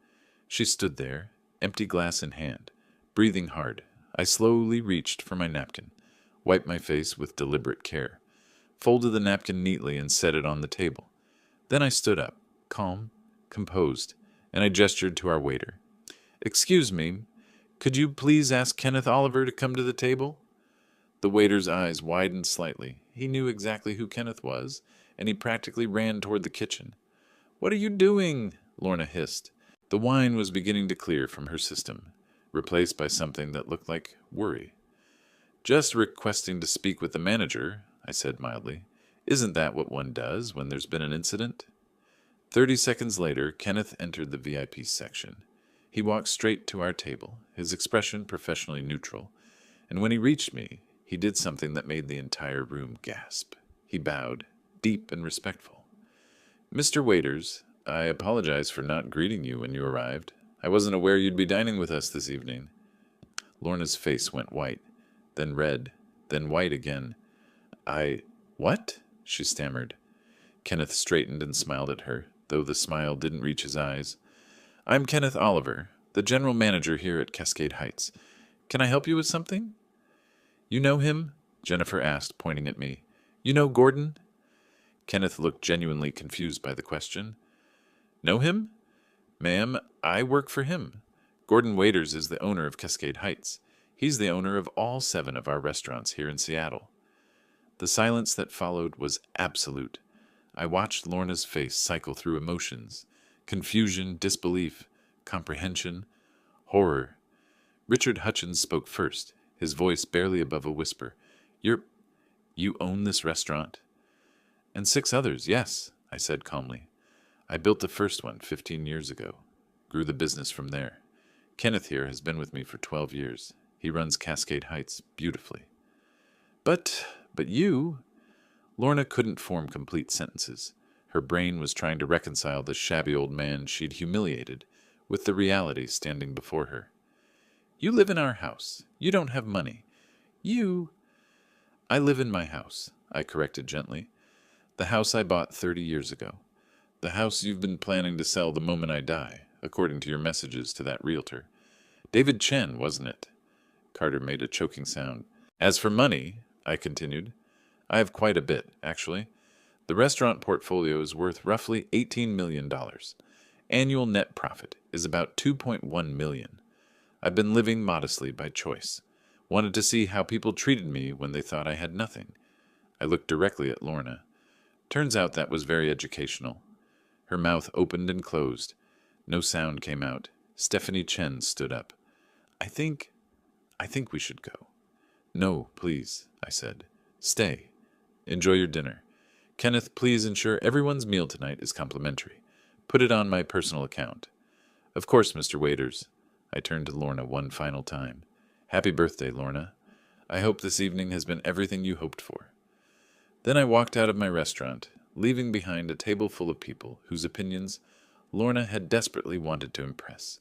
She stood there, empty glass in hand, breathing hard. I slowly reached for my napkin, wiped my face with deliberate care, folded the napkin neatly and set it on the table. Then I stood up, calm, composed, and I gestured to our waiter. Excuse me, could you please ask Kenneth Oliver to come to the table? The waiter's eyes widened slightly. He knew exactly who Kenneth was, and he practically ran toward the kitchen. What are you doing? Lorna hissed. The wine was beginning to clear from her system, replaced by something that looked like worry. Just requesting to speak with the manager, I said mildly. Isn't that what one does when there's been an incident? 30 seconds later, Kenneth entered the VIP section. He walked straight to our table, his expression professionally neutral, and when he reached me, he did something that made the entire room gasp. He bowed, deep and respectful. Mr. Waiters, I apologize for not greeting you when you arrived. I wasn't aware you'd be dining with us this evening. Lorna's face went white, then red, then white again. What? She stammered. Kenneth straightened and smiled at her, though the smile didn't reach his eyes. I'm Kenneth Oliver, the general manager here at Cascade Heights. Can I help you with something? You know him? Jennifer asked, pointing at me. You know Gordon? Kenneth looked genuinely confused by the question. Know him? Ma'am, I work for him. Gordon Waiters is the owner of Cascade Heights. He's the owner of all 7 of our restaurants here in Seattle. The silence that followed was absolute. I watched Lorna's face cycle through emotions. Confusion, disbelief, comprehension, horror. Richard Hutchins spoke first, his voice barely above a whisper. You own this restaurant? And 6 others, yes, I said calmly. I built the first one 15 years ago. Grew the business from there. Kenneth here has been with me for 12 years. He runs Cascade Heights beautifully. But you... Lorna couldn't form complete sentences. Her brain was trying to reconcile the shabby old man she'd humiliated with the reality standing before her. You live in our house. You don't have money. I live in my house, I corrected gently. The house I bought 30 years ago. The house you've been planning to sell the moment I die, according to your messages to that realtor. David Chen, wasn't it? Carter made a choking sound. As for money, I continued, I have quite a bit, actually. The restaurant portfolio is worth roughly $18 million. Annual net profit is about $2.1 million. I've been living modestly by choice. Wanted to see how people treated me when they thought I had nothing. I looked directly at Lorna. Turns out that was very educational. Her mouth opened and closed. No sound came out. Stephanie Chen stood up. I think we should go. No, please, I said. Stay. Enjoy your dinner. Kenneth, please ensure everyone's meal tonight is complimentary. Put it on my personal account. Of course, Mr. Waiters. I turned to Lorna one final time. Happy birthday, Lorna. I hope this evening has been everything you hoped for. Then I walked out of my restaurant, leaving behind a table full of people whose opinions Lorna had desperately wanted to impress,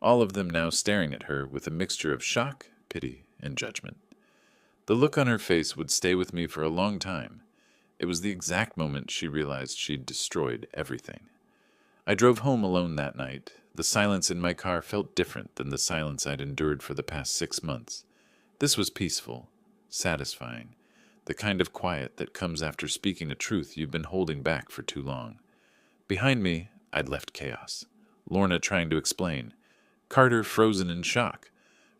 all of them now staring at her with a mixture of shock, pity, and judgment. The look on her face would stay with me for a long time. It was the exact moment she realized she'd destroyed everything. I drove home alone that night. The silence in my car felt different than the silence I'd endured for the past 6 months. This was peaceful, satisfying, the kind of quiet that comes after speaking a truth you've been holding back for too long. Behind me, I'd left chaos. Lorna trying to explain. Carter frozen in shock.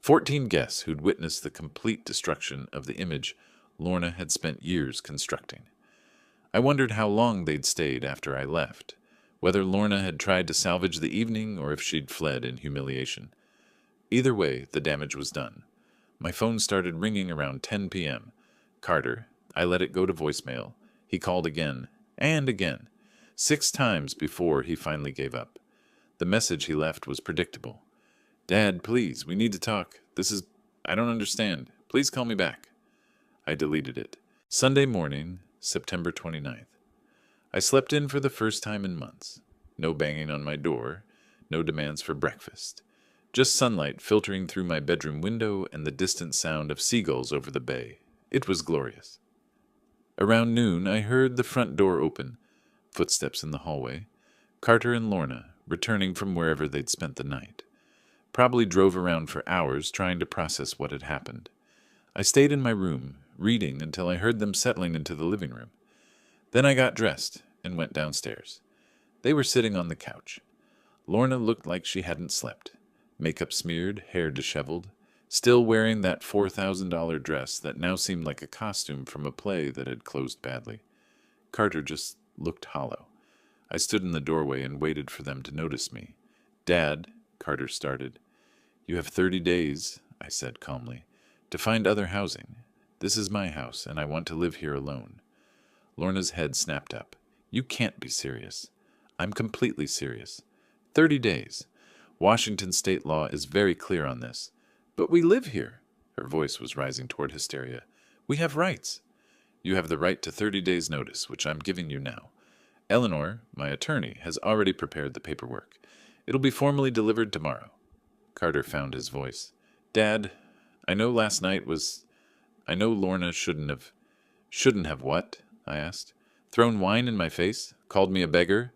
14 guests who'd witnessed the complete destruction of the image Lorna had spent years constructing. I wondered how long they'd stayed after I left, whether Lorna had tried to salvage the evening or if she'd fled in humiliation. Either way, the damage was done. My phone started ringing around 10 p.m. Carter. I let it go to voicemail. He called again, and again, 6 times before he finally gave up. The message he left was predictable. Dad, please, we need to talk. I don't understand. Please call me back. I deleted it. Sunday morning, September 29th. I slept in for the first time in months. No banging on my door, no demands for breakfast. Just sunlight filtering through my bedroom window and the distant sound of seagulls over the bay. It was glorious. Around noon, I heard the front door open, footsteps in the hallway. Carter and Lorna, returning from wherever they'd spent the night. Probably drove around for hours trying to process what had happened. I stayed in my room, reading until I heard them settling into the living room. Then I got dressed and went downstairs. They were sitting on the couch. Lorna looked like she hadn't slept. Makeup smeared, hair disheveled, still wearing that $4,000 dress that now seemed like a costume from a play that had closed badly. Carter just looked hollow. I stood in the doorway and waited for them to notice me. Dad, Carter started. You have 30 days, I said calmly, to find other housing. This is my house, and I want to live here alone. Lorna's head snapped up. You can't be serious. I'm completely serious. 30 days. Washington state law is very clear on this. But we live here. Her voice was rising toward hysteria. We have rights. You have the right to 30 days' notice, which I'm giving you now. Eleanor, my attorney, has already prepared the paperwork. It'll be formally delivered tomorrow. Carter found his voice. Dad, I know Lorna shouldn't have... Shouldn't have what? I asked. Thrown wine in my face? Called me a beggar?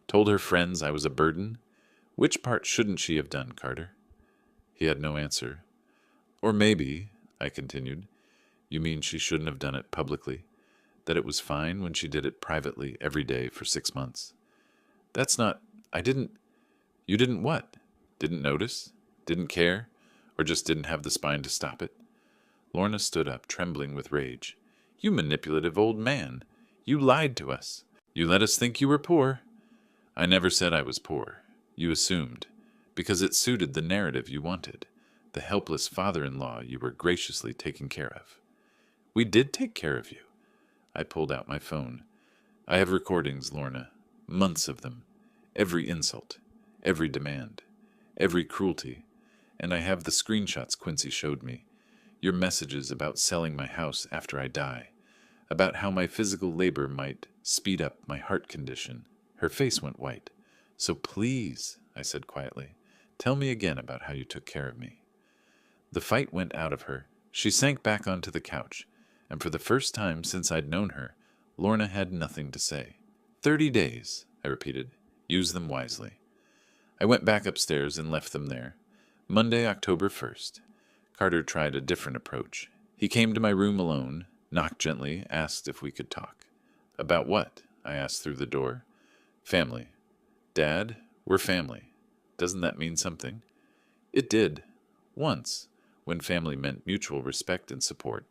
Told her friends I was a burden? Which part shouldn't she have done, Carter? He had no answer. Or maybe, I continued, you mean she shouldn't have done it publicly? That it was fine when she did it privately every day for 6 months? That's not... You didn't what? Didn't notice? Didn't care? Or just didn't have the spine to stop it? Lorna stood up, trembling with rage. You manipulative old man. You lied to us. You let us think you were poor. I never said I was poor. You assumed. Because it suited the narrative you wanted. The helpless father-in-law you were graciously taking care of. We did take care of you. I pulled out my phone. I have recordings, Lorna. Months of them. Every insult. Every demand. Every cruelty. And I have the screenshots Quincy showed me. Your messages about selling my house after I die. About how my physical labor might speed up my heart condition. Her face went white. So please, I said quietly, tell me again about how you took care of me. The fight went out of her. She sank back onto the couch, and for the first time since I'd known her, Lorna had nothing to say. 30 days, I repeated. Use them wisely. I went back upstairs and left them there. Monday, October 1st. Carter tried a different approach. He came to my room alone, knocked gently, asked if we could talk. About what? I asked through the door. Family. Dad, we're family. Doesn't that mean something? It did. Once, when family meant mutual respect and support.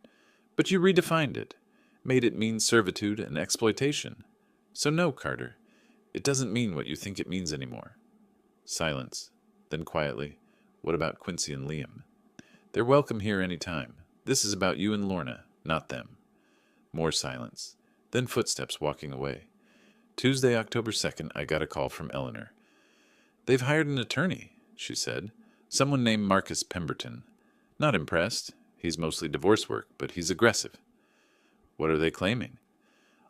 But you redefined it, made it mean servitude and exploitation. So no, Carter, it doesn't mean what you think it means anymore. Silence. Then quietly, what about Quincy and Liam? They're welcome here any time. This is about you and Lorna, not them. More silence. Then footsteps walking away. Tuesday, October 2nd, I got a call from Eleanor. They've hired an attorney, she said. Someone named Marcus Pemberton. Not impressed. He's mostly divorce work, but he's aggressive. What are they claiming?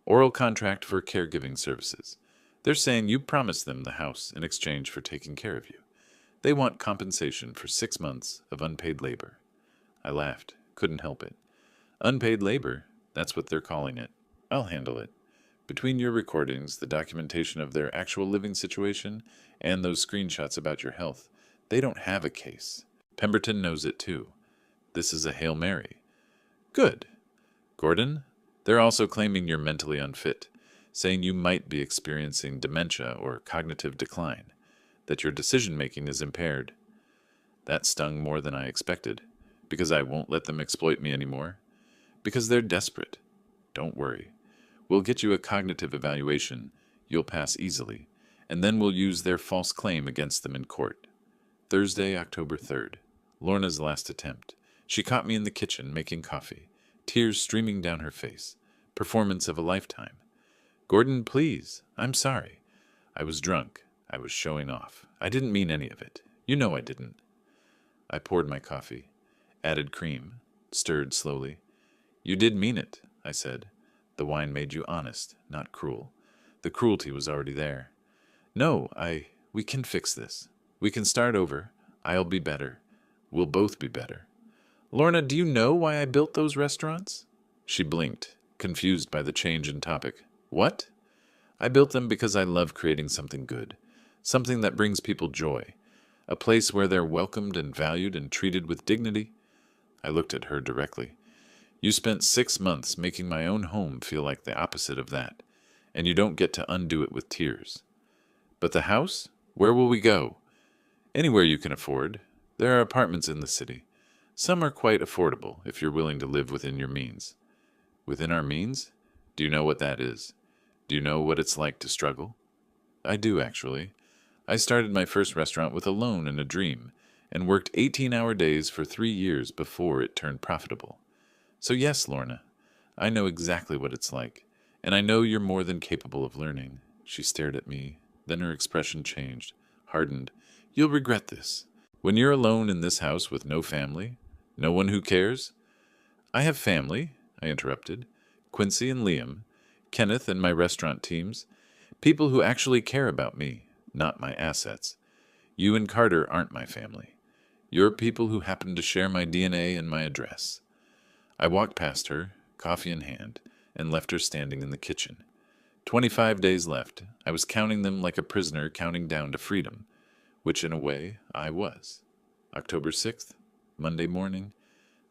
Oral contract for caregiving services. They're saying you promised them the house in exchange for taking care of you. They want compensation for 6 months of unpaid labor. I laughed. Couldn't help it. Unpaid labor? That's what they're calling it. I'll handle it. Between your recordings, the documentation of their actual living situation, and those screenshots about your health, they don't have a case. Pemberton knows it too. This is a Hail Mary. Good. Gordon, they're also claiming you're mentally unfit, saying you might be experiencing dementia or cognitive decline, that your decision-making is impaired. That stung more than I expected, because I won't let them exploit me anymore. Because they're desperate. Don't worry. We'll get you a cognitive evaluation. You'll pass easily, and then we'll use their false claim against them in court. Thursday, October 3rd. Lorna's last attempt. She caught me in the kitchen making coffee, tears streaming down her face. Performance of a lifetime. Gordon, please. I'm sorry. I was drunk. I was showing off. I didn't mean any of it. You know I didn't. I poured my coffee, added cream, stirred slowly. You did mean it, I said. The wine made you honest, not cruel. The cruelty was already there. No, we can fix this. We can start over. I'll be better. We'll both be better. Lorna, do you know why I built those restaurants? She blinked, confused by the change in topic. What? I built them because I love creating something good, something that brings people joy, a place where they're welcomed and valued and treated with dignity. I looked at her directly. You spent 6 months making my own home feel like the opposite of that, and you don't get to undo it with tears. But the house? Where will we go? Anywhere you can afford. There are apartments in the city. Some are quite affordable if you're willing to live within your means. Within our means? Do you know what that is? Do you know what it's like to struggle? I do, actually. I started my first restaurant with a loan and a dream, and worked 18-hour days for 3 years before it turned profitable. So yes, Lorna, I know exactly what it's like, and I know you're more than capable of learning. She stared at me, then her expression changed, hardened. You'll regret this. When you're alone in this house with no family, no one who cares? I have family, I interrupted. Quincy and Liam, Kenneth and my restaurant teams, people who actually care about me, not my assets. You and Carter aren't my family. You're people who happen to share my DNA and my address. I walked past her, coffee in hand, and left her standing in the kitchen. 25 days left. I was counting them like a prisoner counting down to freedom, which in a way I was. October 6th, Monday morning,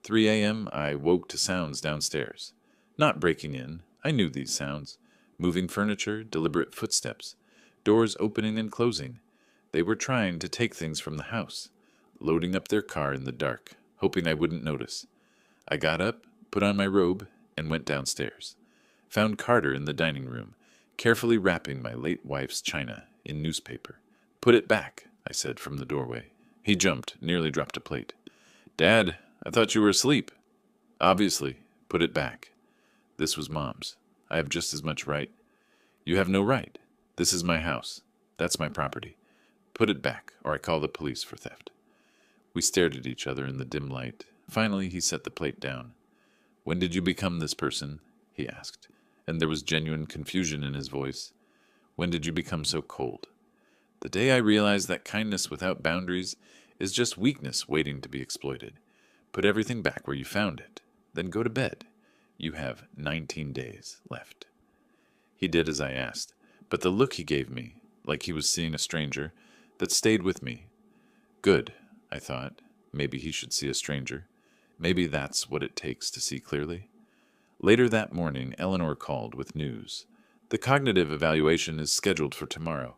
3 a.m. I woke to sounds downstairs. Not breaking in. I knew these sounds. Moving furniture, deliberate footsteps, doors opening and closing. They were trying to take things from the house, loading up their car in the dark, hoping I wouldn't notice. I got up, put on my robe, and went downstairs. Found Carter in the dining room, carefully wrapping my late wife's china in newspaper. Put it back, I said from the doorway. He jumped, nearly dropped a plate. Dad, I thought you were asleep. Obviously, put it back. This was Mom's. I have just as much right. You have no right. This is my house. That's my property. Put it back, or I call the police for theft. We stared at each other in the dim light. Finally, he set the plate down. When did you become this person? He asked, and there was genuine confusion in his voice. When did you become so cold? The day I realized that kindness without boundaries is just weakness waiting to be exploited. Put everything back where you found it. Then go to bed. You have 19 days left. He did as I asked, but the look he gave me, like he was seeing a stranger, that stayed with me. Good, I thought. Maybe he should see a stranger. Maybe that's what it takes to see clearly. Later that morning, Eleanor called with news. The cognitive evaluation is scheduled for tomorrow.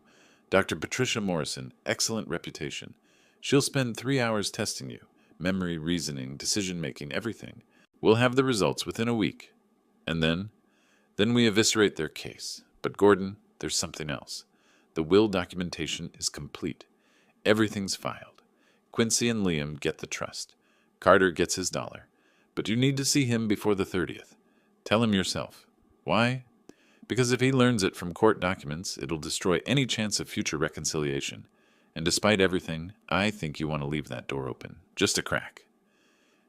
Dr. Patricia Morrison, excellent reputation. She'll spend 3 hours testing you. Memory, reasoning, decision-making, everything. We'll have the results within a week. And then we eviscerate their case. But Gordon, there's something else. The will documentation is complete. Everything's filed. Quincy and Liam get the trust. Carter gets his $1. But you need to see him before the 30th. Tell him yourself. Why? Because if he learns it from court documents, it'll destroy any chance of future reconciliation. And despite everything, I think you want to leave that door open. Just a crack.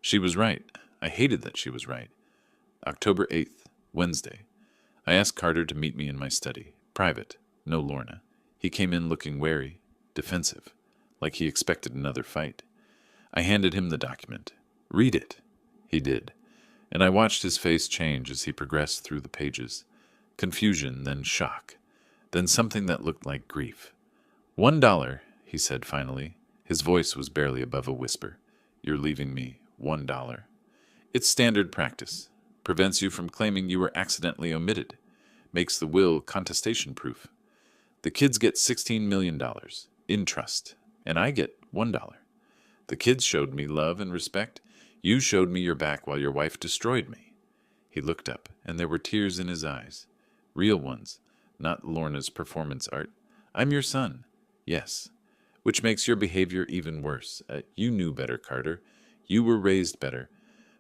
She was right. I hated that she was right. October 8th, Wednesday. I asked Carter to meet me in my study. Private. No Lorna. He came in looking wary, defensive, like he expected another fight. I handed him the document. Read it. He did, and I watched his face change as he progressed through the pages. Confusion, then shock, then something that looked like grief. $1, he said finally. His voice was barely above a whisper. You're leaving me $1. It's standard practice. Prevents you from claiming you were accidentally omitted. Makes the will contestation-proof. The kids get $16 million in trust, and I get $1. The kids showed me love and respect. You showed me your back while your wife destroyed me. He looked up, and there were tears in his eyes. Real ones, not Lorna's performance art. I'm your son. Yes. Which makes your behavior even worse. You knew better, Carter. You were raised better.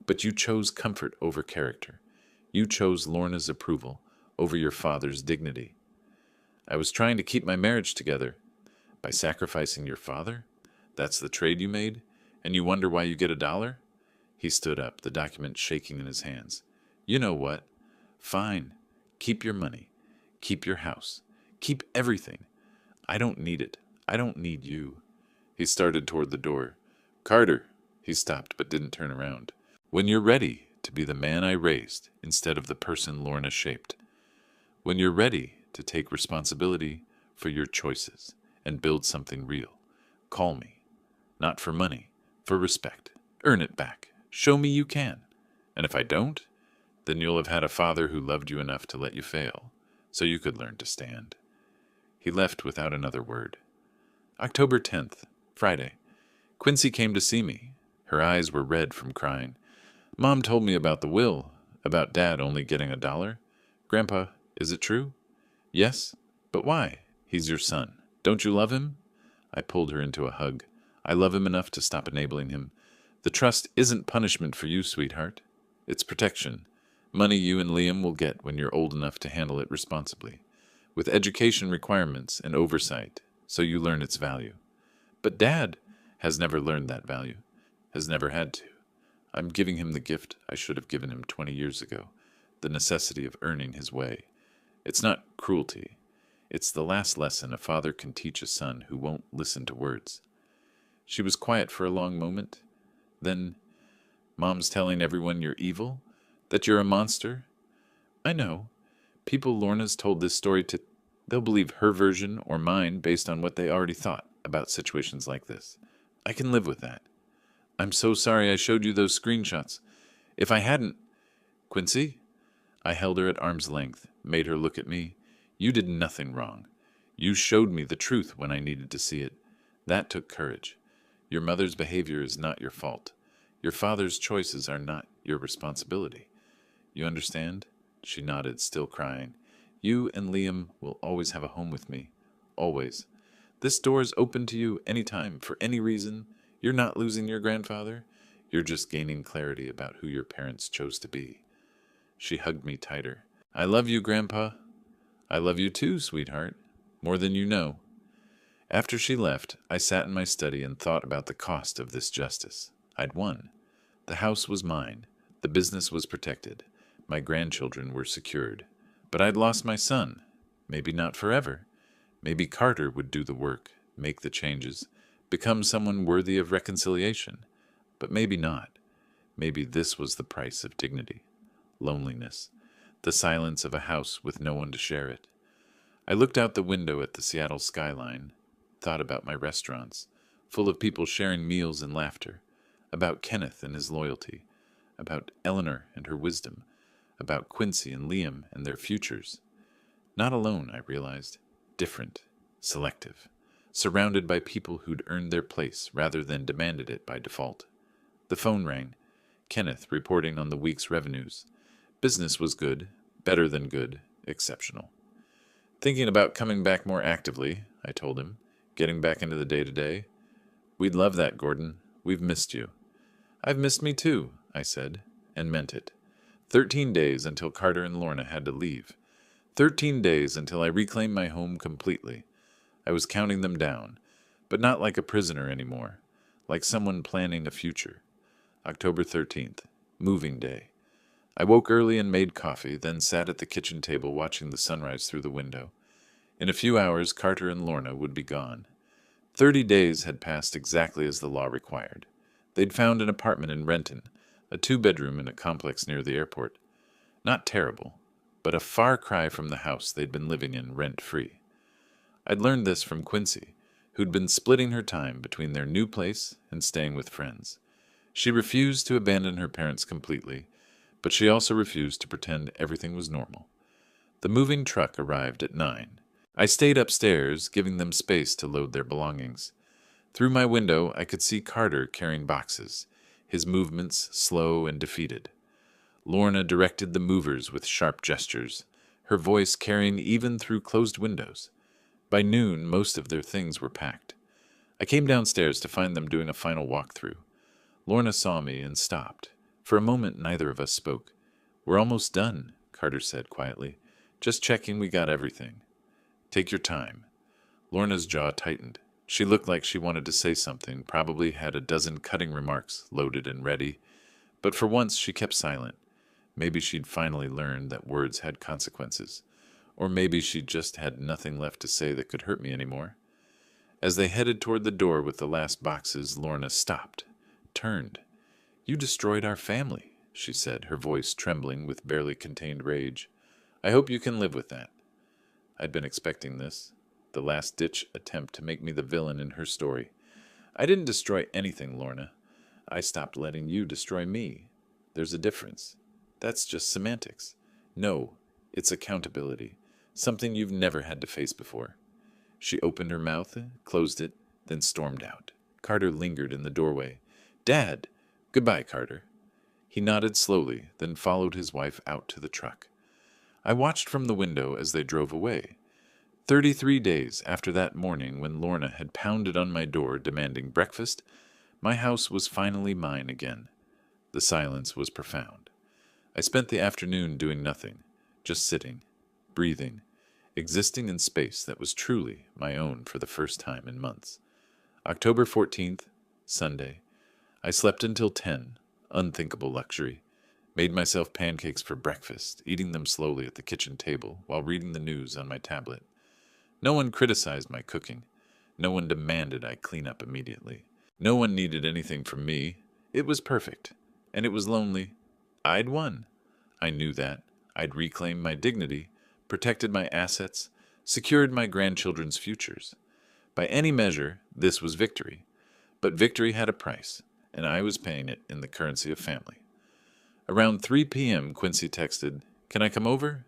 But you chose comfort over character. You chose Lorna's approval over your father's dignity. I was trying to keep my marriage together. By sacrificing your father? That's the trade you made? And you wonder why you get $1? He stood up, the document shaking in his hands. You know what? Fine. Keep your money. Keep your house. Keep everything. I don't need it. I don't need you. He started toward the door. Carter. He stopped but didn't turn around. When you're ready to be the man I raised instead of the person Lorna shaped. When you're ready to take responsibility for your choices and build something real, call me. Not for money, for respect. Earn it back. Show me you can. And if I don't, then you'll have had a father who loved you enough to let you fail, so you could learn to stand. He left without another word. October 10th, Friday. Quincy came to see me. Her eyes were red from crying. Mom told me about the will, about Dad only getting $1. Grandpa, is it true? Yes? But why? He's your son. Don't you love him? I pulled her into a hug. I love him enough to stop enabling him. The trust isn't punishment for you, sweetheart. It's protection. Money you and Liam will get when you're old enough to handle it responsibly, with education requirements and oversight, so you learn its value. But Dad has never learned that value, has never had to. I'm giving him the gift I should have given him 20 years ago, the necessity of earning his way. It's not cruelty. It's the last lesson a father can teach a son who won't listen to words. She was quiet for a long moment. Then, Mom's telling everyone you're evil? That you're a monster? I know. People Lorna's told this story to, they'll believe her version or mine based on what they already thought about situations like this. I can live with that. I'm so sorry I showed you those screenshots. If I hadn't... Quincy? I held her at arm's length, made her look at me. You did nothing wrong. You showed me the truth when I needed to see it. That took courage. Your mother's behavior is not your fault. Your father's choices are not your responsibility. You understand? She nodded, still crying. You and Liam will always have a home with me. Always. This door is open to you anytime, for any reason. You're not losing your grandfather. You're just gaining clarity about who your parents chose to be. She hugged me tighter. I love you, Grandpa. I love you too, sweetheart. More than you know. After she left, I sat in my study and thought about the cost of this justice. I'd won. The house was mine. The business was protected. My grandchildren were secured. But I'd lost my son. Maybe not forever. Maybe Carter would do the work, make the changes, become someone worthy of reconciliation. But maybe not. Maybe this was the price of dignity. Loneliness. The silence of a house with no one to share it. I looked out the window at the Seattle skyline, thought about my restaurants, full of people sharing meals and laughter, about Kenneth and his loyalty, about Eleanor and her wisdom, about Quincy and Liam and their futures. Not alone, I realized. Different, selective, surrounded by people who'd earned their place rather than demanded it by default. The phone rang. Kenneth reporting on the week's revenues. Business was good, better than good, exceptional. Thinking about coming back more actively, I told him, getting back into the day-to-day. We'd love that, Gordon. We've missed you. I've missed me too, I said, and meant it. 13 days until Carter and Lorna had to leave. 13 days until I reclaimed my home completely. I was counting them down, but not like a prisoner anymore, like someone planning a future. October 13th, moving day. I woke early and made coffee, then sat at the kitchen table watching the sunrise through the window. In a few hours, Carter and Lorna would be gone. 30 days had passed exactly as the law required. They'd found an apartment in Renton, a two-bedroom in a complex near the airport. Not terrible, but a far cry from the house they'd been living in rent-free. I'd learned this from Quincy, who'd been splitting her time between their new place and staying with friends. She refused to abandon her parents completely, but she also refused to pretend everything was normal. The moving truck arrived at 9. I stayed upstairs, giving them space to load their belongings. Through my window, I could see Carter carrying boxes, his movements slow and defeated. Lorna directed the movers with sharp gestures, her voice carrying even through closed windows. By noon, most of their things were packed. I came downstairs to find them doing a final walkthrough. Lorna saw me and stopped. For a moment, neither of us spoke. "We're almost done," Carter said quietly. "Just checking we got everything." "Take your time." Lorna's jaw tightened. She looked like she wanted to say something, probably had a dozen cutting remarks loaded and ready. But for once she kept silent. Maybe she'd finally learned that words had consequences. Or maybe she just had nothing left to say that could hurt me anymore. As they headed toward the door with the last boxes, Lorna stopped, turned. "You destroyed our family," she said, her voice trembling with barely contained rage. "I hope you can live with that." I'd been expecting this, the last-ditch attempt to make me the villain in her story. "I didn't destroy anything, Lorna. I stopped letting you destroy me. There's a difference. That's just semantics. No, it's accountability, something you've never had to face before." She opened her mouth, closed it, then stormed out. Carter lingered in the doorway. "Dad!" "Goodbye, Carter." He nodded slowly, then followed his wife out to the truck. I watched from the window as they drove away. 33 days after that morning when Lorna had pounded on my door demanding breakfast, my house was finally mine again. The silence was profound. I spent the afternoon doing nothing, just sitting, breathing, existing in space that was truly my own for the first time in months. October 14th, Sunday. I slept until 10, unthinkable luxury. Made myself pancakes for breakfast, eating them slowly at the kitchen table while reading the news on my tablet. No one criticized my cooking. No one demanded I clean up immediately. No one needed anything from me. It was perfect. And it was lonely. I'd won. I knew that. I'd reclaimed my dignity, protected my assets, secured my grandchildren's futures. By any measure, this was victory. But victory had a price, and I was paying it in the currency of family. Around 3 p.m., Quincy texted, "Can I come over?"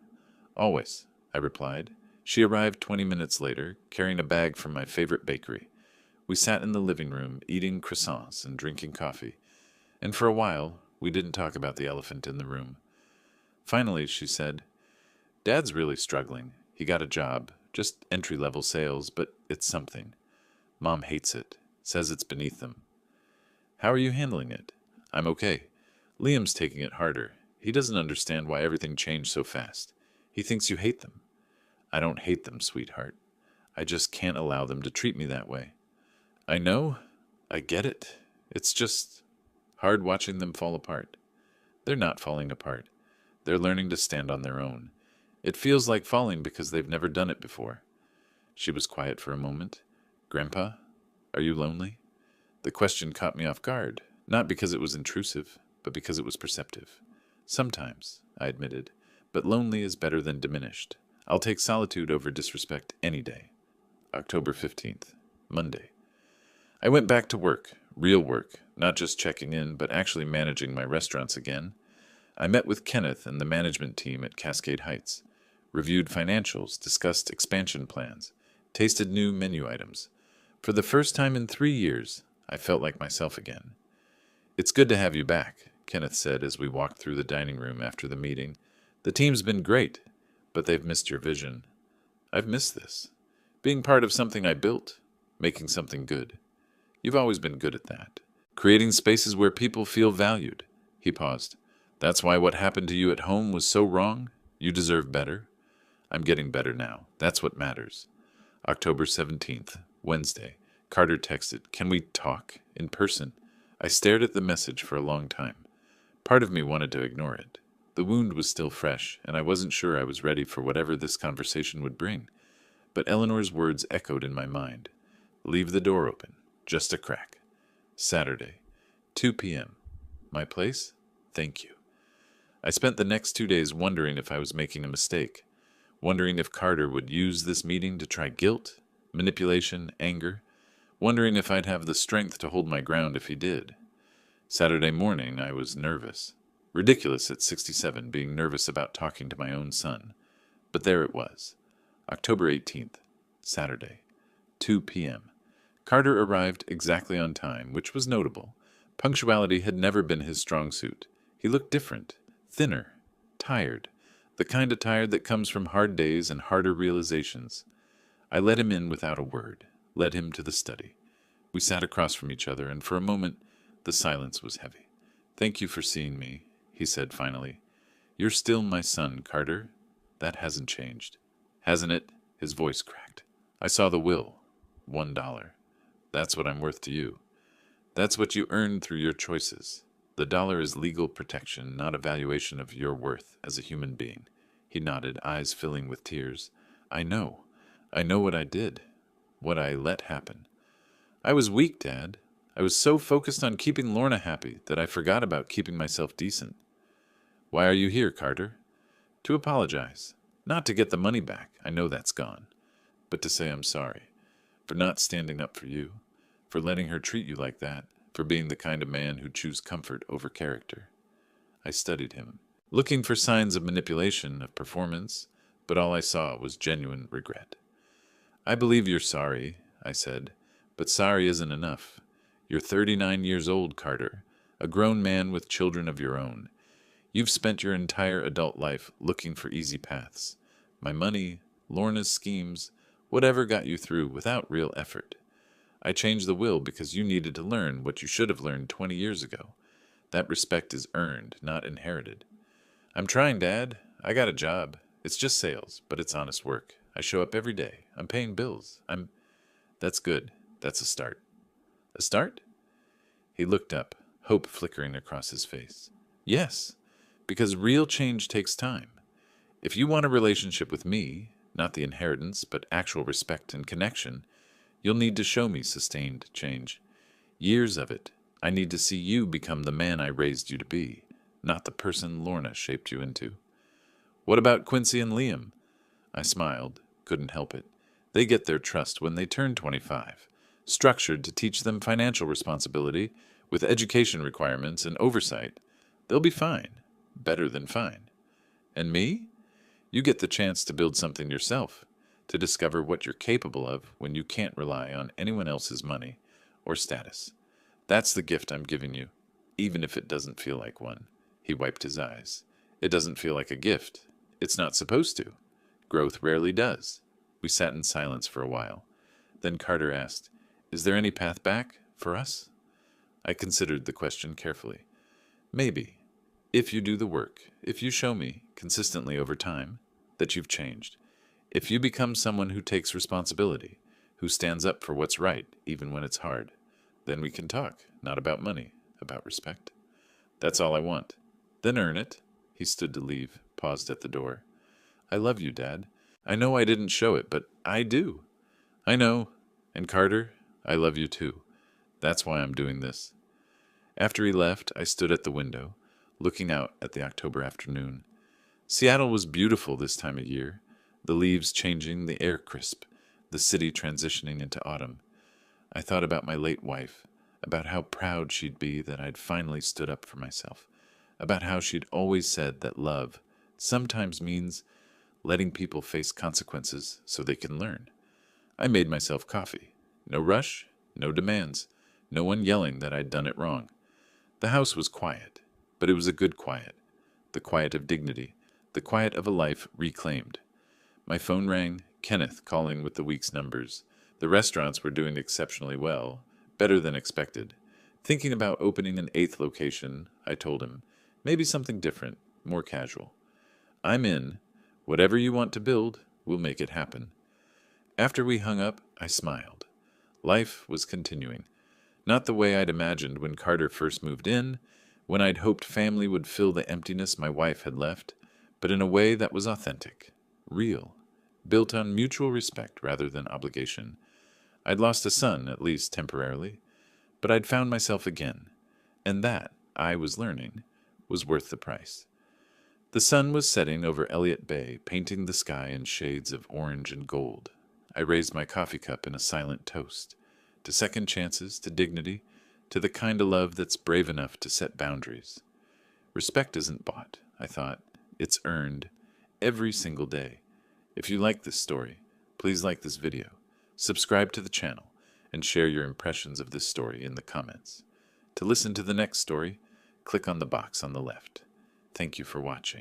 "Always," I replied. She arrived 20 minutes later, carrying a bag from my favorite bakery. We sat in the living room, eating croissants and drinking coffee. And for a while, we didn't talk about the elephant in the room. Finally, she said, "Dad's really struggling. He got a job, just entry-level sales, but it's something. Mom hates it, says it's beneath them." "How are you handling it?" "I'm okay. Liam's taking it harder. He doesn't understand why everything changed so fast. He thinks you hate them." "I don't hate them, sweetheart. I just can't allow them to treat me that way." "I know. I get it. It's just hard watching them fall apart." "They're not falling apart. They're learning to stand on their own. It feels like falling because they've never done it before." She was quiet for a moment. "Grandpa, are you lonely?" The question caught me off guard, not because it was intrusive, but because it was perceptive. "Sometimes," I admitted, "but lonely is better than diminished. I'll take solitude over disrespect any day." October 15th, Monday. I went back to work, real work, not just checking in, but actually managing my restaurants again. I met with Kenneth and the management team at Cascade Heights, reviewed financials, discussed expansion plans, tasted new menu items. For the first time in 3 years, I felt like myself again. "It's good to have you back," Kenneth said as we walked through the dining room after the meeting. "The team's been great, but they've missed your vision." "I've missed this. Being part of something I built, making something good. You've always been good at that. Creating spaces where people feel valued." He paused. "That's why what happened to you at home was so wrong? You deserve better?" "I'm getting better now. That's what matters." October 17th, Wednesday. Carter texted, "Can we talk? In person?" I stared at the message for a long time. Part of me wanted to ignore it. The wound was still fresh, and I wasn't sure I was ready for whatever this conversation would bring. But Eleanor's words echoed in my mind. Leave the door open. Just a crack. Saturday, 2 p.m. My place? Thank you. I spent the next 2 days wondering if I was making a mistake, wondering if Carter would use this meeting to try guilt, manipulation, anger, wondering if I'd have the strength to hold my ground if he did. Saturday morning, I was nervous. Ridiculous at 67 being nervous about talking to my own son. But there it was. October 18th, Saturday, 2 p.m. Carter arrived exactly on time, which was notable. Punctuality had never been his strong suit. He looked different, thinner, tired, the kind of tired that comes from hard days and harder realizations. I let him in without a word, led him to the study. We sat across from each other, and for a moment the silence was heavy. Thank you for seeing me, he said finally. You're still my son, Carter. That hasn't changed. Hasn't it? His voice cracked. I saw the will. $1. That's what I'm worth to you. That's what you earned through your choices. The dollar is legal protection, not a valuation of your worth as a human being. He nodded, eyes filling with tears. I know. I know what I did. What I let happen. I was weak, Dad. I was so focused on keeping Lorna happy that I forgot about keeping myself decent. Why are you here, Carter? To apologize. Not to get the money back. I know that's gone. But to say I'm sorry. For not standing up for you. For letting her treat you like that. For being the kind of man who'd choose comfort over character. I studied him, looking for signs of manipulation, of performance, but all I saw was genuine regret. I believe you're sorry, I said, but sorry isn't enough. You're 39 years old, Carter, a grown man with children of your own. You've spent your entire adult life looking for easy paths. My money, Lorna's schemes, whatever got you through without real effort. I changed the will because you needed to learn what you should have learned 20 years ago. That respect is earned, not inherited. I'm trying, Dad. I got a job. It's just sales, but it's honest work. I show up every day. I'm paying bills. That's good. That's a start. A start? He looked up, hope flickering across his face. Yes, because real change takes time. If you want a relationship with me, not the inheritance, but actual respect and connection, you'll need to show me sustained change. Years of it. I need to see you become the man I raised you to be, not the person Lorna shaped you into. What about Quincy and Liam? I smiled, couldn't help it. They get their trust when they turn 25, structured to teach them financial responsibility, with education requirements and oversight. They'll be fine, better than fine. And me? You get the chance to build something yourself, to discover what you're capable of when you can't rely on anyone else's money or status. That's the gift I'm giving you, even if it doesn't feel like one. He wiped his eyes. It doesn't feel like a gift. It's not supposed to. Growth rarely does. We sat in silence for a while. Then Carter asked, Is there any path back for us? I considered the question carefully. Maybe. If you do the work, if you show me, consistently over time, that you've changed. If you become someone who takes responsibility, who stands up for what's right, even when it's hard, then we can talk, not about money, about respect. That's all I want. Then earn it. He stood to leave, paused at the door. I love you, Dad. I know I didn't show it, but I do. I know. And Carter, I love you too. That's why I'm doing this. After he left, I stood at the window, looking out at the October afternoon. Seattle was beautiful this time of year, the leaves changing, the air crisp, the city transitioning into autumn. I thought about my late wife, about how proud she'd be that I'd finally stood up for myself, about how she'd always said that love sometimes means letting people face consequences so they can learn. I made myself coffee. No rush, no demands, no one yelling that I'd done it wrong. The house was quiet, but it was a good quiet, the quiet of dignity, the quiet of a life reclaimed. My phone rang, Kenneth calling with the week's numbers. The restaurants were doing exceptionally well, better than expected. Thinking about opening an 8th location, I told him, maybe something different, more casual. I'm in. Whatever you want to build, we'll make it happen. After we hung up, I smiled. Life was continuing. Not the way I'd imagined when Carter first moved in, when I'd hoped family would fill the emptiness my wife had left, but in a way that was authentic, real, built on mutual respect rather than obligation. I'd lost a son, at least temporarily, but I'd found myself again, and that, I was learning, was worth the price. The sun was setting over Elliott Bay, painting the sky in shades of orange and gold. I raised my coffee cup in a silent toast, to second chances, to dignity, to the kind of love that's brave enough to set boundaries. Respect isn't bought, I thought. It's earned every single day. If you like this story, please like this video, subscribe to the channel, and share your impressions of this story in the comments. To listen to the next story, click on the box on the left. Thank you for watching.